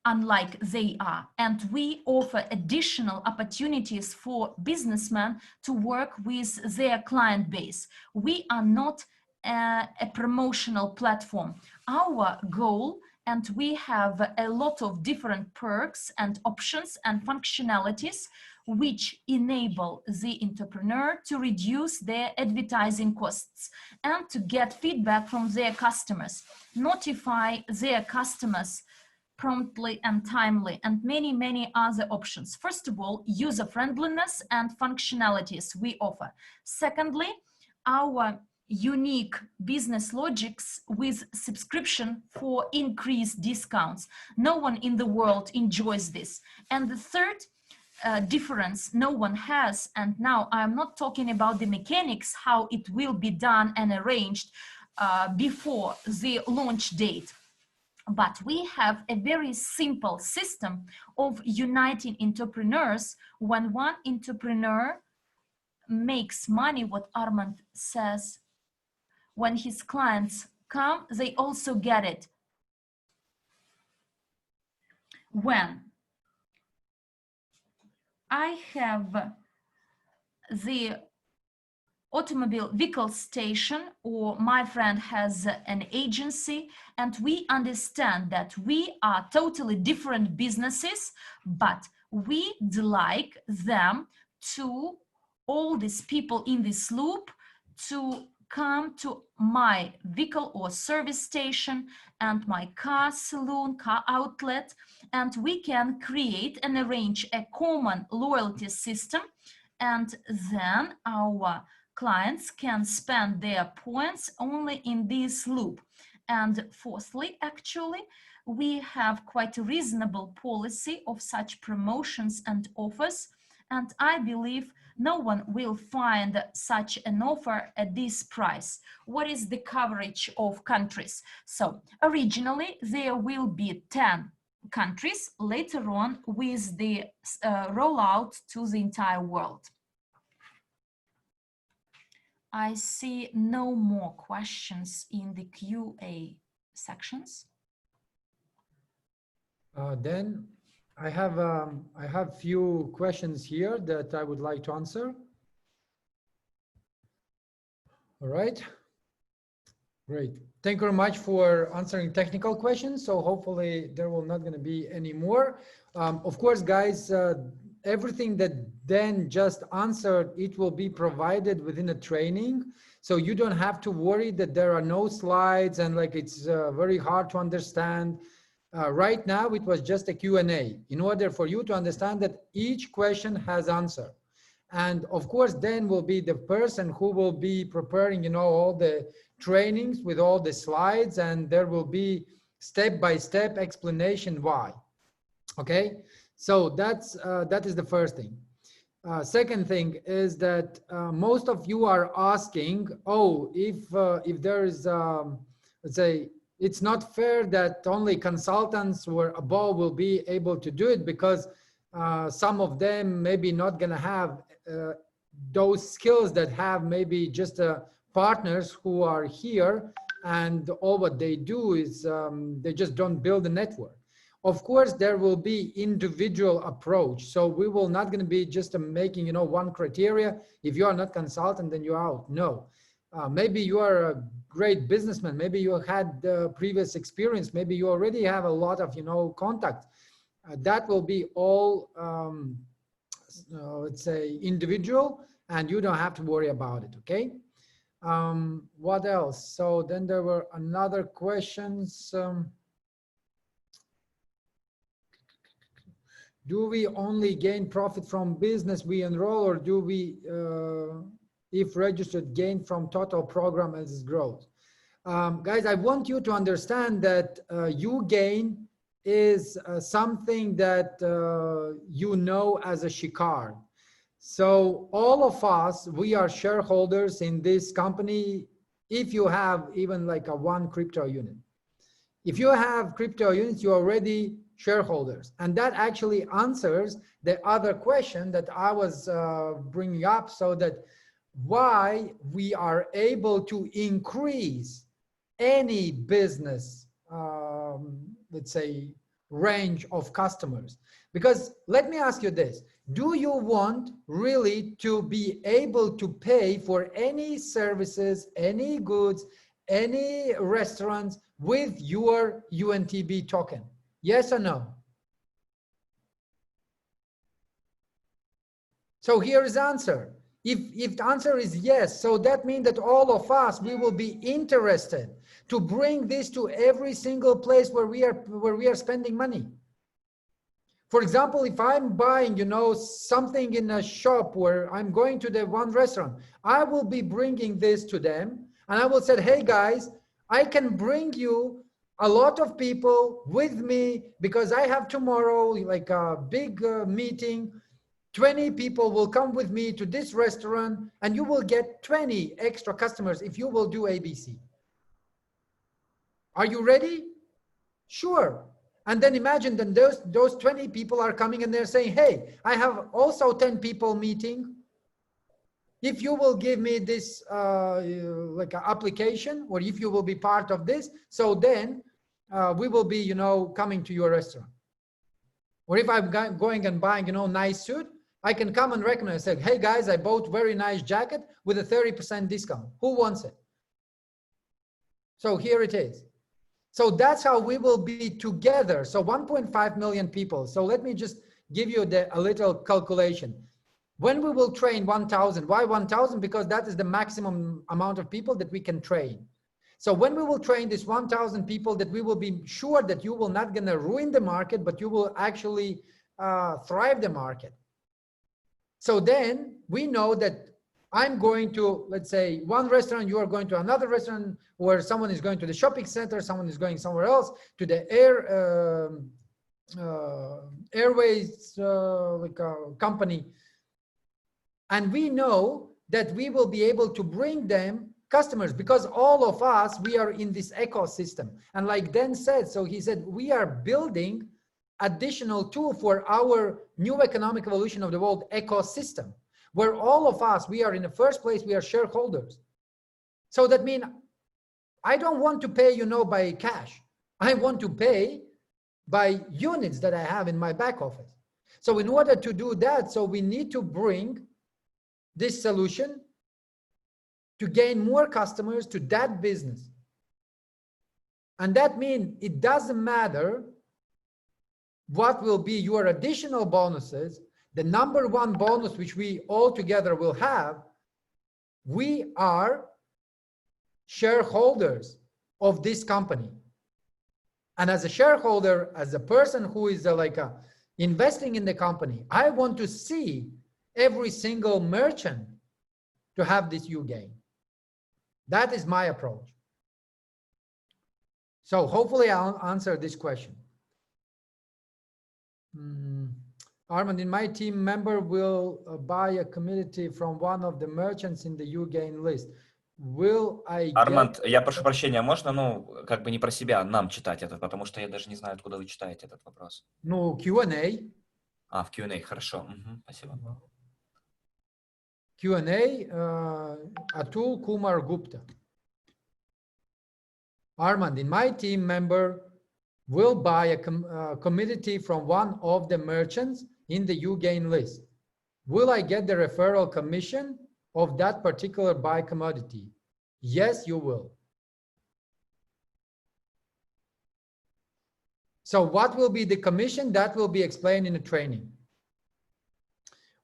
unlike they are, and we offer additional opportunities for businessmen to work with their client base. We are not a promotional platform. Our goal and we have a lot of different perks and options and functionalities which enable the entrepreneur to reduce their advertising costs and to get feedback from their customers, notify their customers promptly and timely, and many, many other options. First of all, user friendliness and functionalities we offer. Secondly, our unique business logics with subscription for increased discounts. No one in the world enjoys this. And the third difference no one has, and now I'm not talking about the mechanics, how it will be done and arranged before the launch date. But we have a very simple system of uniting entrepreneurs. When one entrepreneur makes money, what Armand says, when his clients come, they also get it. When I have the automobile vehicle station, or my friend has an agency, and we understand that we are totally different businesses, but we'd like them to, all these people in this loop, to come to my vehicle or service station and my car salon, car outlet, and we can create and arrange a common loyalty system, and then our clients can spend their points only in this loop. And fourthly, actually, we have quite a reasonable policy of such promotions and offers, and I believe no one will find such an offer at this price. What is the coverage of countries? So originally there will be 10 countries, later on with the rollout to the entire world. I see no more questions in the QA sections. Then I have few questions here that I would like to answer. All right, great. Thank you very much for answering technical questions. So hopefully there will not going to be any more. Of course, guys, everything that Dan just answered, it will be provided within a training. So you don't have to worry that there are no slides and like it's very hard to understand. Right now, it was just a Q&A in order for you to understand that each question has answer. And of course, Dan will be the person who will be preparing, you know, all the trainings with all the slides, and there will be step-by-step explanation why. Okay, so that is the first thing. Second thing is that most of you are asking, oh, if there is, let's say, it's not fair that only consultants or above will be able to do it, because some of them maybe not going to have those skills that have maybe just partners who are here, and all what they do is they just don't build a network. Of course, there will be individual approach. So we will not going to be just making, you know, one criteria. If you are not consultant, then you're out. No. Maybe you are a great businessman. Maybe you had previous experience. Maybe you already have a lot of, you know, contacts. That will be all, let's say, individual, and you don't have to worry about it. Okay. What else? So then there were another questions. Do we only gain profit from business we enroll, or do we, if registered, gain from total program as its growth? Guys, I want you to understand that uGain is something that you know as a shikar. So all of us, we are shareholders in this company. If you have even like a one crypto unit, if you have crypto units, you're already shareholders. And that actually answers the other question that I was bringing up, so that why we are able to increase any business, let's say, range of customers. Because let me ask you this, do you want really to be able to pay for any services, any goods, any restaurants with your UNTB token? Yes or no? So here is the answer. If the answer is yes, so that means that all of us, we will be interested to bring this to every single place where we are spending money. For example, if I'm buying, you know, something in a shop where I'm going to the one restaurant, I will be bringing this to them and I will say, hey guys, I can bring you a lot of people with me because I have tomorrow like a big meeting. 20 people will come with me to this restaurant and you will get 20 extra customers if you will do ABC. Are you ready? Sure. And then imagine that those 20 people are coming and they're saying, hey, I have also 10 people meeting. If you will give me this like an application, or if you will be part of this, so then we will be, you know, coming to your restaurant. Or if I'm going and buying, you know, nice suit, I can come and recommend and say, hey guys, I bought very nice jacket with a 30% discount. Who wants it? So here it is. So that's how we will be together. So 1.5 million people. So let me just give you a little calculation. When we will train 1,000, why 1,000? Because that is the maximum amount of people that we can train. So when we will train this 1,000 people, that we will be sure that you will not gonna ruin the market, but you will actually thrive the market. So then we know that I'm going to, let's say, one restaurant, you are going to another restaurant, where someone is going to the shopping center, someone is going somewhere else, to the airways company. And we know that we will be able to bring them customers because all of us, we are in this ecosystem. And like Dan said, so he said, we are building additional tool for our new economic evolution of the world ecosystem, where all of us, we are in the first place, we are shareholders. So that means I don't want to pay, you know, by cash. I want to pay by units that I have in my back office. So in order to do that, so we need to bring this solution to gain more customers to that business. And that means it doesn't matter what will be your additional bonuses. The number one bonus, which we all together will have, we are shareholders of this company. And as a shareholder, as a person who is investing in the company, I want to see every single merchant to have this uGain. That is my approach. So hopefully I'll answer this question. Armand, in my team, member will buy a commodity from one of the merchants in the uGain list. Will I Арманд, я прошу прощения, можно, ну, как бы не про себя, нам читать это, потому что я даже не знаю, откуда вы читаете этот вопрос. Ну, Q&A. А, в Q&A, хорошо. Спасибо. Q&A, Atul Kumar Gupta. Armand, in my team, member will buy a commodity from one of the merchants in the uGain list. Will I get the referral commission of that particular buy commodity? Yes, you will. So what will be the commission? That will be explained in the training.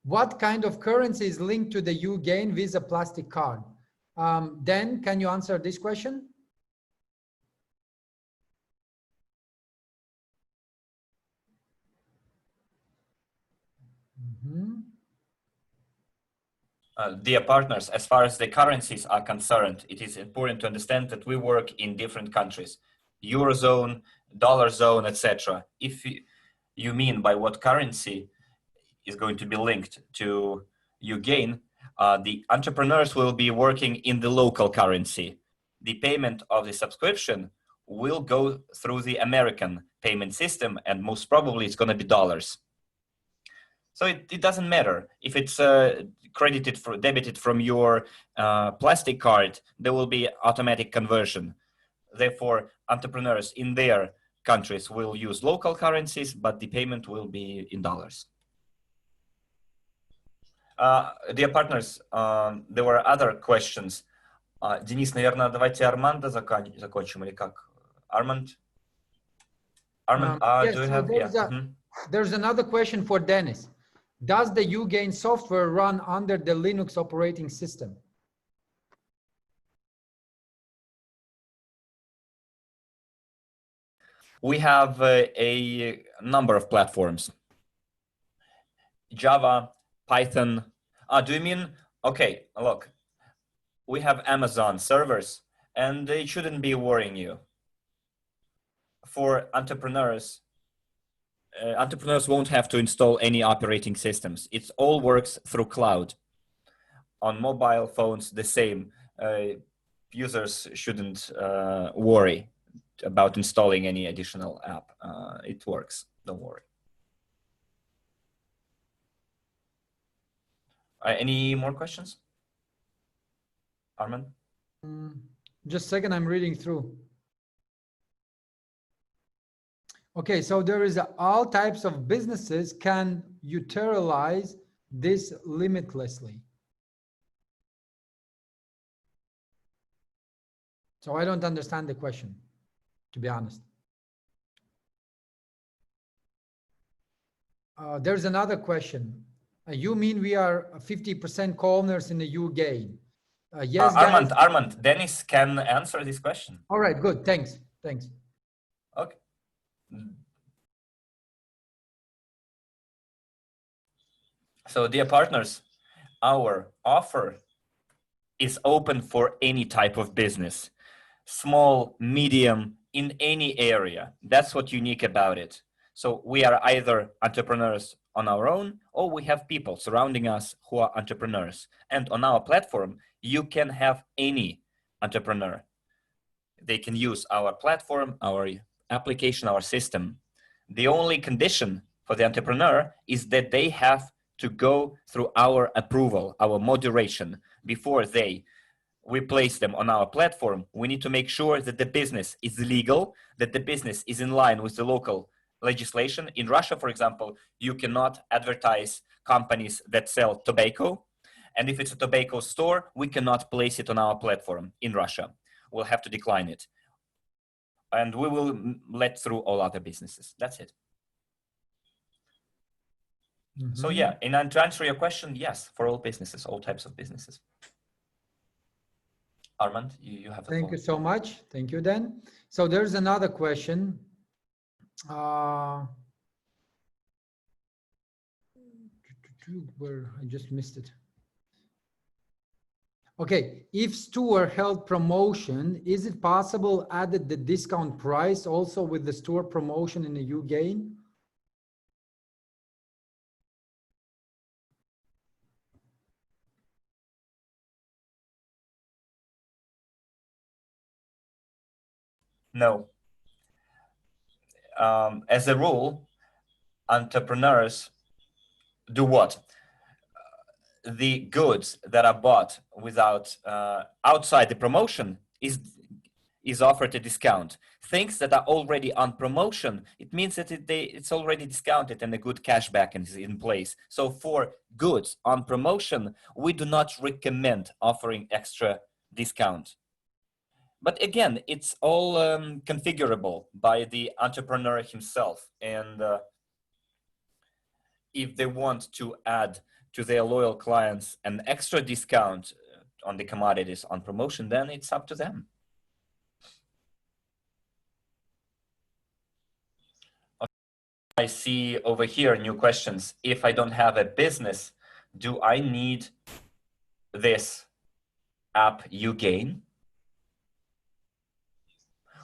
What kind of currency is linked to the uGain Visa plastic card? Dan, can you answer this question? Dear partners, as far as the currencies are concerned, it is important to understand that we work in different countries, Eurozone, dollar zone, etc. If you mean by what currency is going to be linked to uGain, the entrepreneurs will be working in the local currency. The payment of the subscription will go through the American payment system, and most probably it's going to be dollars. So it doesn't matter if it's debited from your plastic card, there will be automatic conversion. Therefore, entrepreneurs in their countries will use local currencies, but the payment will be in dollars. Dear partners, there were other questions. Денис, наверное, давайте Арманда закончим или как? Armand, Yes, do you so have, yeah. there's another question for Dennis. Does the uGain software run under the Linux operating system? We have a number of platforms. Java, Python. Do you mean, okay, look, we have Amazon servers and it shouldn't be worrying you. For entrepreneurs, entrepreneurs won't have to install any operating systems. It all works through cloud. On mobile phones, the same. Users shouldn't worry about installing any additional app. It works, don't worry. Any more questions? Armand? Just a second, I'm reading through. Okay, so there is all types of businesses can utilize this limitlessly. So I don't understand the question, to be honest. There's another question. You mean we are 50% co-owners in the uGain? Yes, guys. Armand, Dennis can answer this question. All right, good. Thanks. Thanks. Okay. So, dear partners, our offer is open for any type of business, small, medium, in any area. That's what's unique about it. So we are either entrepreneurs on our own, or we have people surrounding us who are entrepreneurs. And on our platform, you can have any entrepreneur. They can use our platform, our application, our system. The only condition for the entrepreneur is that they have to go through our approval, our moderation, before we place them on our platform. We need to make sure that the business is legal, that the business is in line with the local legislation. In Russia, for example, you cannot advertise companies that sell tobacco. And if it's a tobacco store, we cannot place it on our platform in Russia. We'll have to decline it. And we will let through all other businesses. That's it. So yeah, and to answer your question, yes, for all businesses, all types of businesses. Armand, you have the floor. Thank you so much. Thank you, Dan. So there's another question. Where I just missed it. Okay, if store held promotion, is it possible added the discount price also with the store promotion in the uGain? No. As a rule, entrepreneurs do what? The goods that are bought without outside the promotion is offered a discount. Things that are already on promotion, it means that it's already discounted and a good cashback is in place. So for goods on promotion, we do not recommend offering extra discount. But again, it's all configurable by the entrepreneur himself. And if they want to add to their loyal clients an extra discount on the commodities on promotion, then it's up to them. I see over here new questions. If I don't have a business, do I need this app uGain?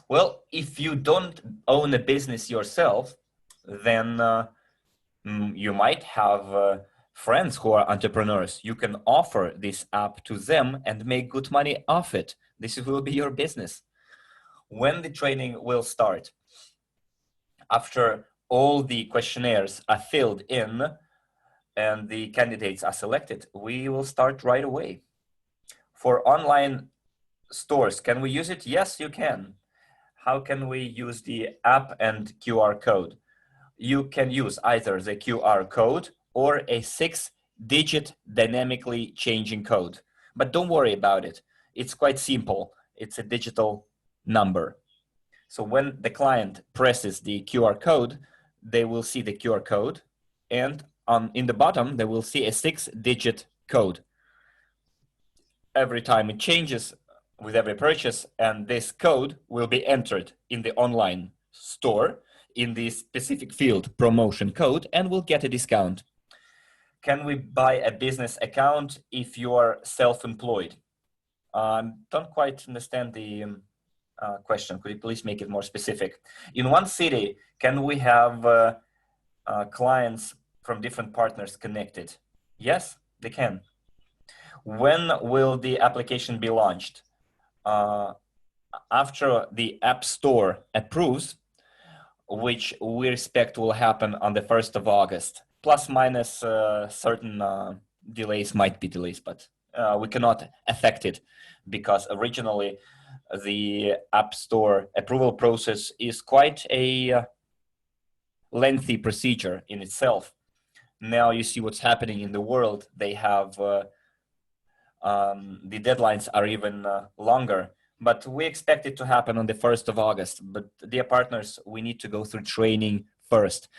Well, if you don't own a business yourself, then you might have friends who are entrepreneurs. You can offer this app to them and make good money off it. This will be your business. When the training will start, after all the questionnaires are filled in and the candidates are selected, we will start right away. For online stores, can we use it? Yes, you can. How can we use the app and QR code? You can use either the QR code or a 6-digit dynamically changing code. But don't worry about it. It's quite simple. It's a digital number. So when the client presses the QR code, they will see the QR code, and in the bottom, they will see a 6-digit code. Every time it changes with every purchase, and this code will be entered in the online store in the specific field promotion code, and will get a discount. Can we buy a business account if you are self-employed? Don't quite understand the question. Could you please make it more specific? In one city, can we have clients from different partners connected? Yes, they can. When will the application be launched? After the App Store approves, which we expect will happen on the 1st of August. Plus minus certain delays might be delays, but we cannot affect it because originally the App Store approval process is quite a lengthy procedure in itself. Now you see what's happening in the world. They have the deadlines are even longer, but we expect it to happen on the 1st of August. But dear partners, we need to go through training first.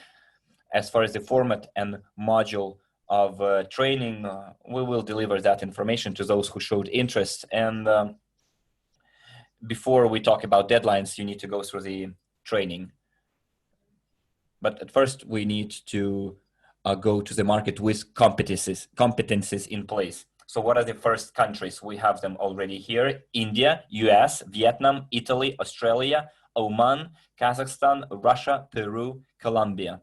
As far as the format and module of training, we will deliver that information to those who showed interest. And before we talk about deadlines, you need to go through the training. But at first, we need to go to the market with competencies in place. So what are the first countries? We have them already here: India, US, Vietnam, Italy, Australia, Oman, Kazakhstan, Russia, Peru, Colombia.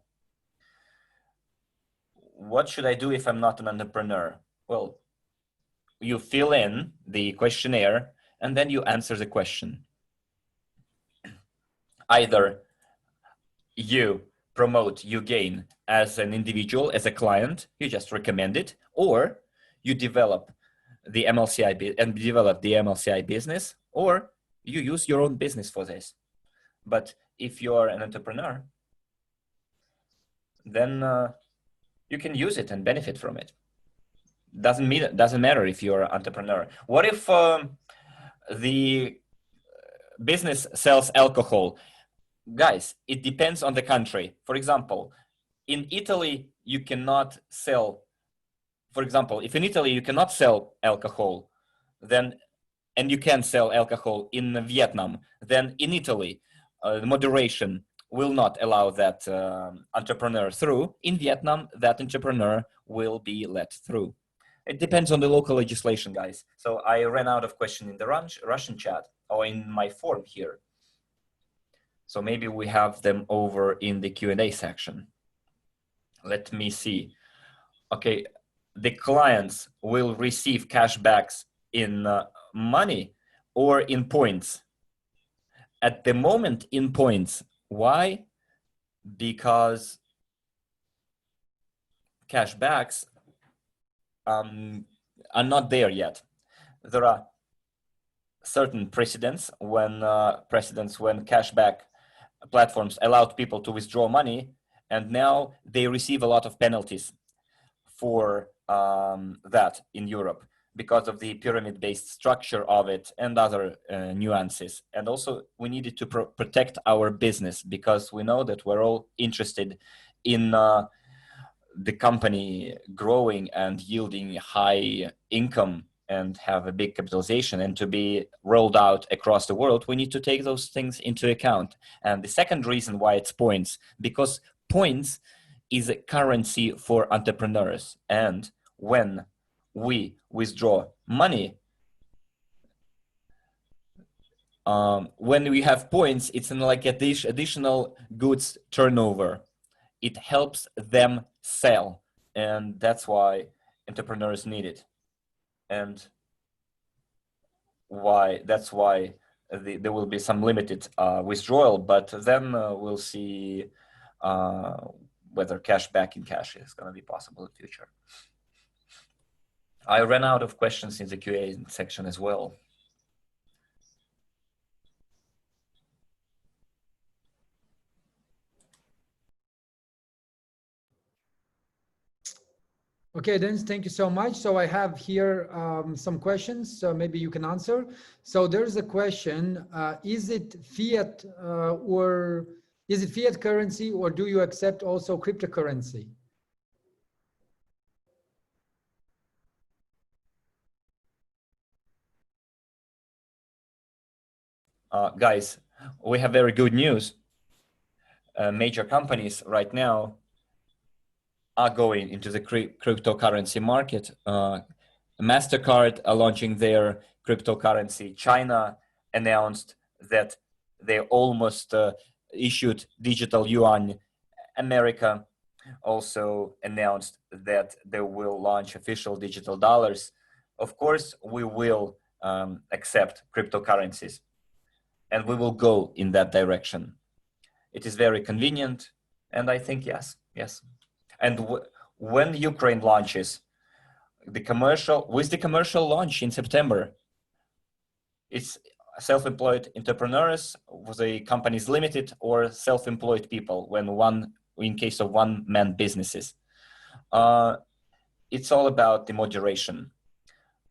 What should I do if I'm not an entrepreneur? Well, you fill in the questionnaire and then you answer the question. Either you promote uGain as an individual, as a client, you just recommend it, or you develop the MLCI business, or you use your own business for this. But if you're an entrepreneur, then you can use it and benefit from it. Doesn't matter if you're an entrepreneur. What if the business sells alcohol? Guys, it depends on the country. For example, in Italy, you cannot sell. For example, if in Italy you cannot sell alcohol, then and you can sell alcohol in Vietnam, then in Italy, the moderation will not allow that entrepreneur through. In Vietnam, that entrepreneur will be let through. It depends on the local legislation, guys. So I ran out of questions in the Russian chat or in my form here. So maybe we have them over in the Q&A section. Let me see. Okay, the clients will receive cashbacks in money or in points. At the moment, in points. Why? Because cashbacks are not there yet. There are certain precedents when cashback platforms allowed people to withdraw money, and now they receive a lot of penalties for that in Europe because of the pyramid-based structure of it and other nuances. And also we needed to protect our business because we know that we're all interested in the company growing and yielding high income and have a big capitalization and to be rolled out across the world. We need to take those things into account. And the second reason why it's points, because points is a currency for entrepreneurs. And when we withdraw money, when we have points, it's in like additional goods turnover. It helps them sell. And that's why entrepreneurs need it. And that's why there will be some limited withdrawal, but then we'll see whether cash back in cash is going to be possible in the future. I ran out of questions in the QA section as well. Okay, Dennis, thank you so much. So I have here some questions, so maybe you can answer. So there's a question, is it fiat or is it fiat currency, or do you accept also cryptocurrency? Guys, we have very good news. Major companies right now are going into the cryptocurrency market. MasterCard are launching their cryptocurrency. China announced that they almost issued digital yuan. America also announced that they will launch official digital dollars. Of course, we will accept cryptocurrencies, and we will go in that direction. It is very convenient, and I think yes. And when Ukraine launches with the commercial launch in September, it's self-employed entrepreneurs, the companies limited, or self-employed people in case of one-man businesses. It's all about the moderation.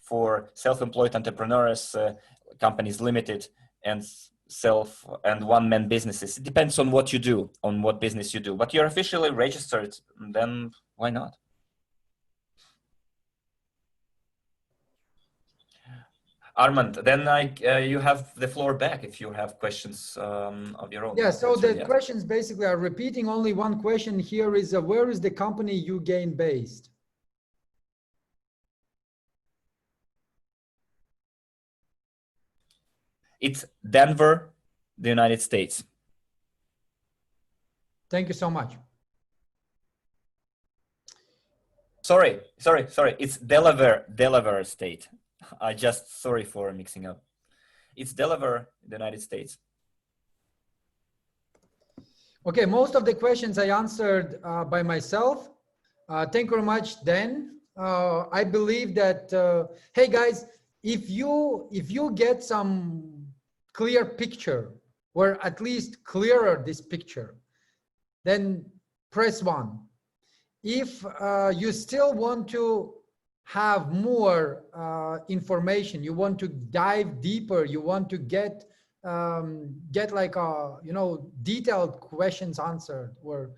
For self-employed entrepreneurs, companies limited, and one-man businesses, it depends on what you do, on what business you do. But you're officially registered, then why not? Armand, then you have the floor back if you have questions of your own. Yeah, so the questions basically are repeating. Only one question here is, where is the company uGain based? It's Denver, the United States. Thank you so much. Sorry. It's Delaware State. Sorry for mixing up. It's Delaware, the United States. Okay, most of the questions I answered by myself. Thank you very much, Dan. I believe that, hey guys, if you get some clear picture, or at least clearer this picture, then press 1. If you still want to have more information, you want to dive deeper, you want to get like detailed questions answered, or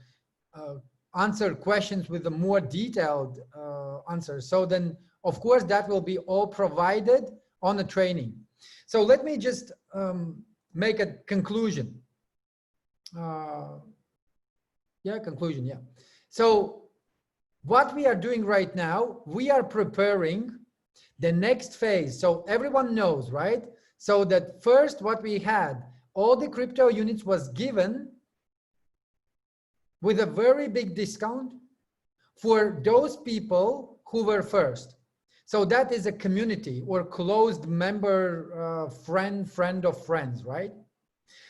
answer questions with a more detailed answer, so then of course that will be all provided on the training. So let me just make a conclusion. Conclusion. So what we are doing right now, we are preparing the next phase. So everyone knows, right? So that first, what we had, all the crypto units was given with a very big discount for those people who were first. So that is a community or closed member, friend of friends, right?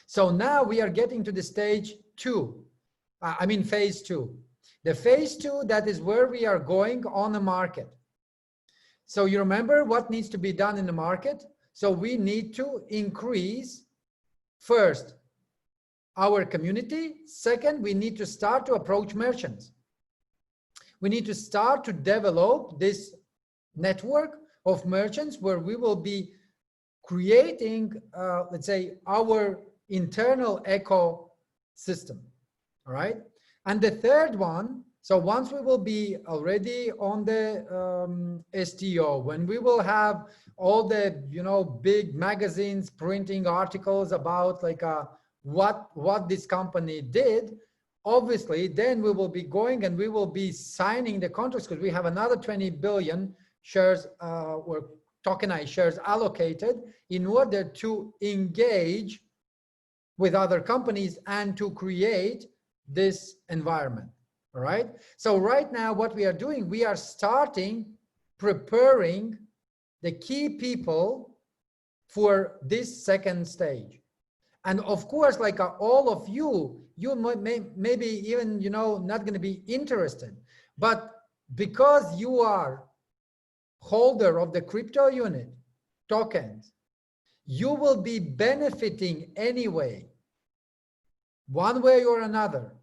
So now we are getting to the stage 2. Phase 2. The phase 2, that is where we are going on the market. So you remember what needs to be done in the market? So we need to increase, first, our community. Second, we need to start to approach merchants. We need to start to develop this network of merchants where we will be creating, let's say, our internal ecosystem. All right. And the third one, so once we will be already on the STO, when we will have all the, big magazines printing articles about like what this company did, obviously, then we will be going and we will be signing the contracts, because we have another 20 billion shares or tokenized shares allocated in order to engage with other companies and to create this environment. All right. So right now, what we are doing, we are preparing the key people for this second stage. And of course, like all of you maybe even, not going to be interested, but because you are holder of the CryptoUnit tokens, you will be benefiting anyway, one way or another.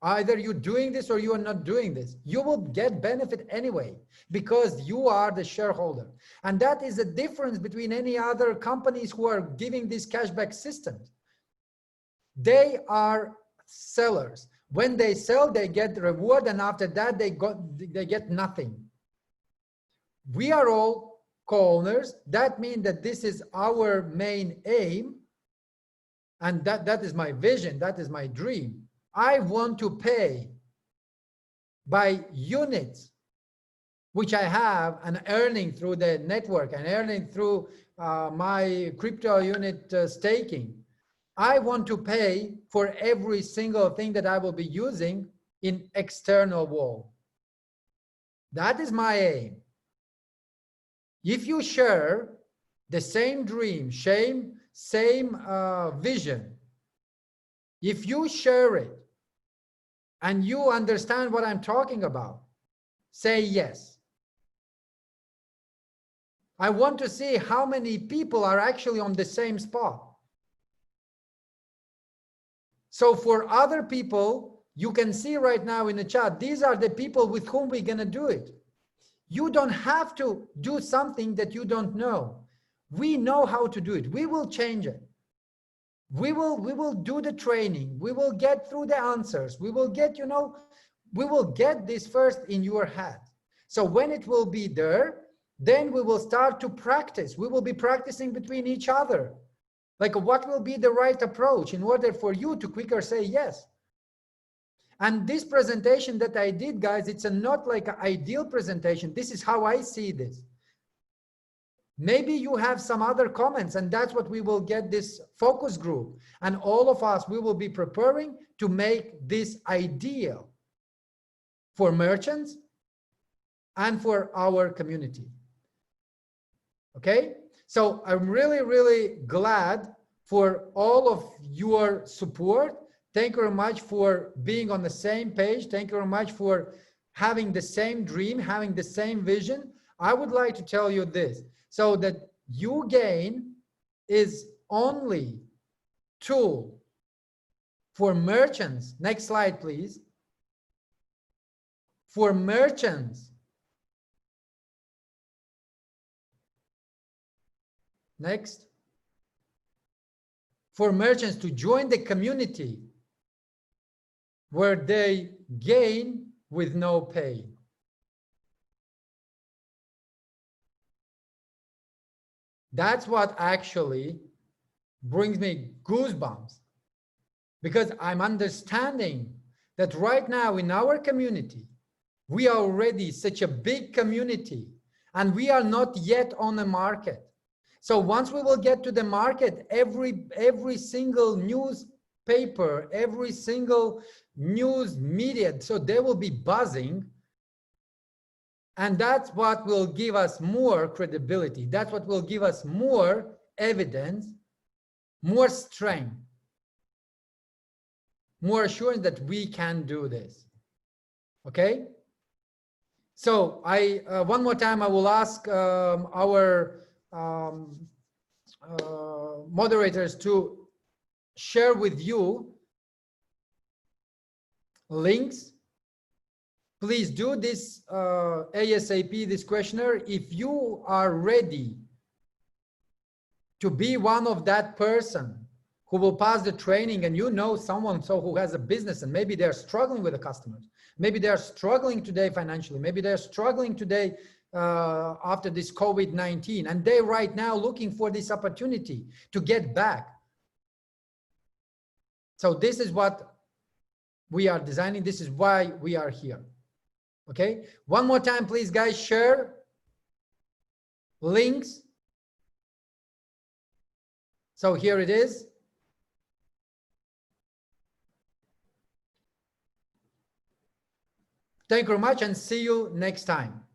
Either you're doing this or you are not doing this. You will get benefit anyway because you are the shareholder. And that is the difference between any other companies who are giving these cashback systems. They are sellers. When they sell, they get reward, and after that, they get nothing. We are all co-owners. That means that this is our main aim, and that is my vision, that is my dream. I want to pay by units, which I have, and earning through the network and earning through my CryptoUnit staking. I want to pay for every single thing that I will be using in external wall. That is my aim. If you share the same dream, same vision, if you share it and you understand what I'm talking about, say yes. I want to see how many people are actually on the same spot. So for other people, you can see right now in the chat, these are the people with whom we're going to do it. You don't have to do something that you don't know. We know how to do it. We will change it. We will do the training. We will get through the answers. We will get, we will get this first in your head. So when it will be there, then we will start to practice. We will be practicing between each other. Like, what will be the right approach in order for you to quicker say yes? And this presentation that I did, guys, it's not like an ideal presentation. This is how I see this. Maybe you have some other comments, and that's what we will get this focus group. And all of us, we will be preparing to make this ideal for merchants and for our community. Okay? So I'm really, really glad for all of your support. Thank you very much for being on the same page. Thank you very much for having the same dream, having the same vision. I would like to tell you this, so that uGain is only tool for merchants. Next slide, please. For merchants. Next. For merchants to join the community where they gain with no pay. That's what actually brings me goosebumps, because I'm understanding that right now in our community, we are already such a big community and we are not yet on the market. So once we will get to the market, every single newspaper, every single news media, so they will be buzzing. And that's what will give us more credibility. That's what will give us more evidence, more strength, more assurance that we can do this. Okay? So one more time, I will ask our moderators to share with you links. Please do this ASAP, this questionnaire. If you are ready to be one of that person who will pass the training, and you know someone who has a business and maybe they're struggling with the customers, maybe they're struggling today financially, maybe they're struggling today after this COVID-19, and they're right now looking for this opportunity to get back. So this is what we are designing. This is why we are here. Okay, one more time, please, guys, share links. So here it is. Thank you very much and see you next time.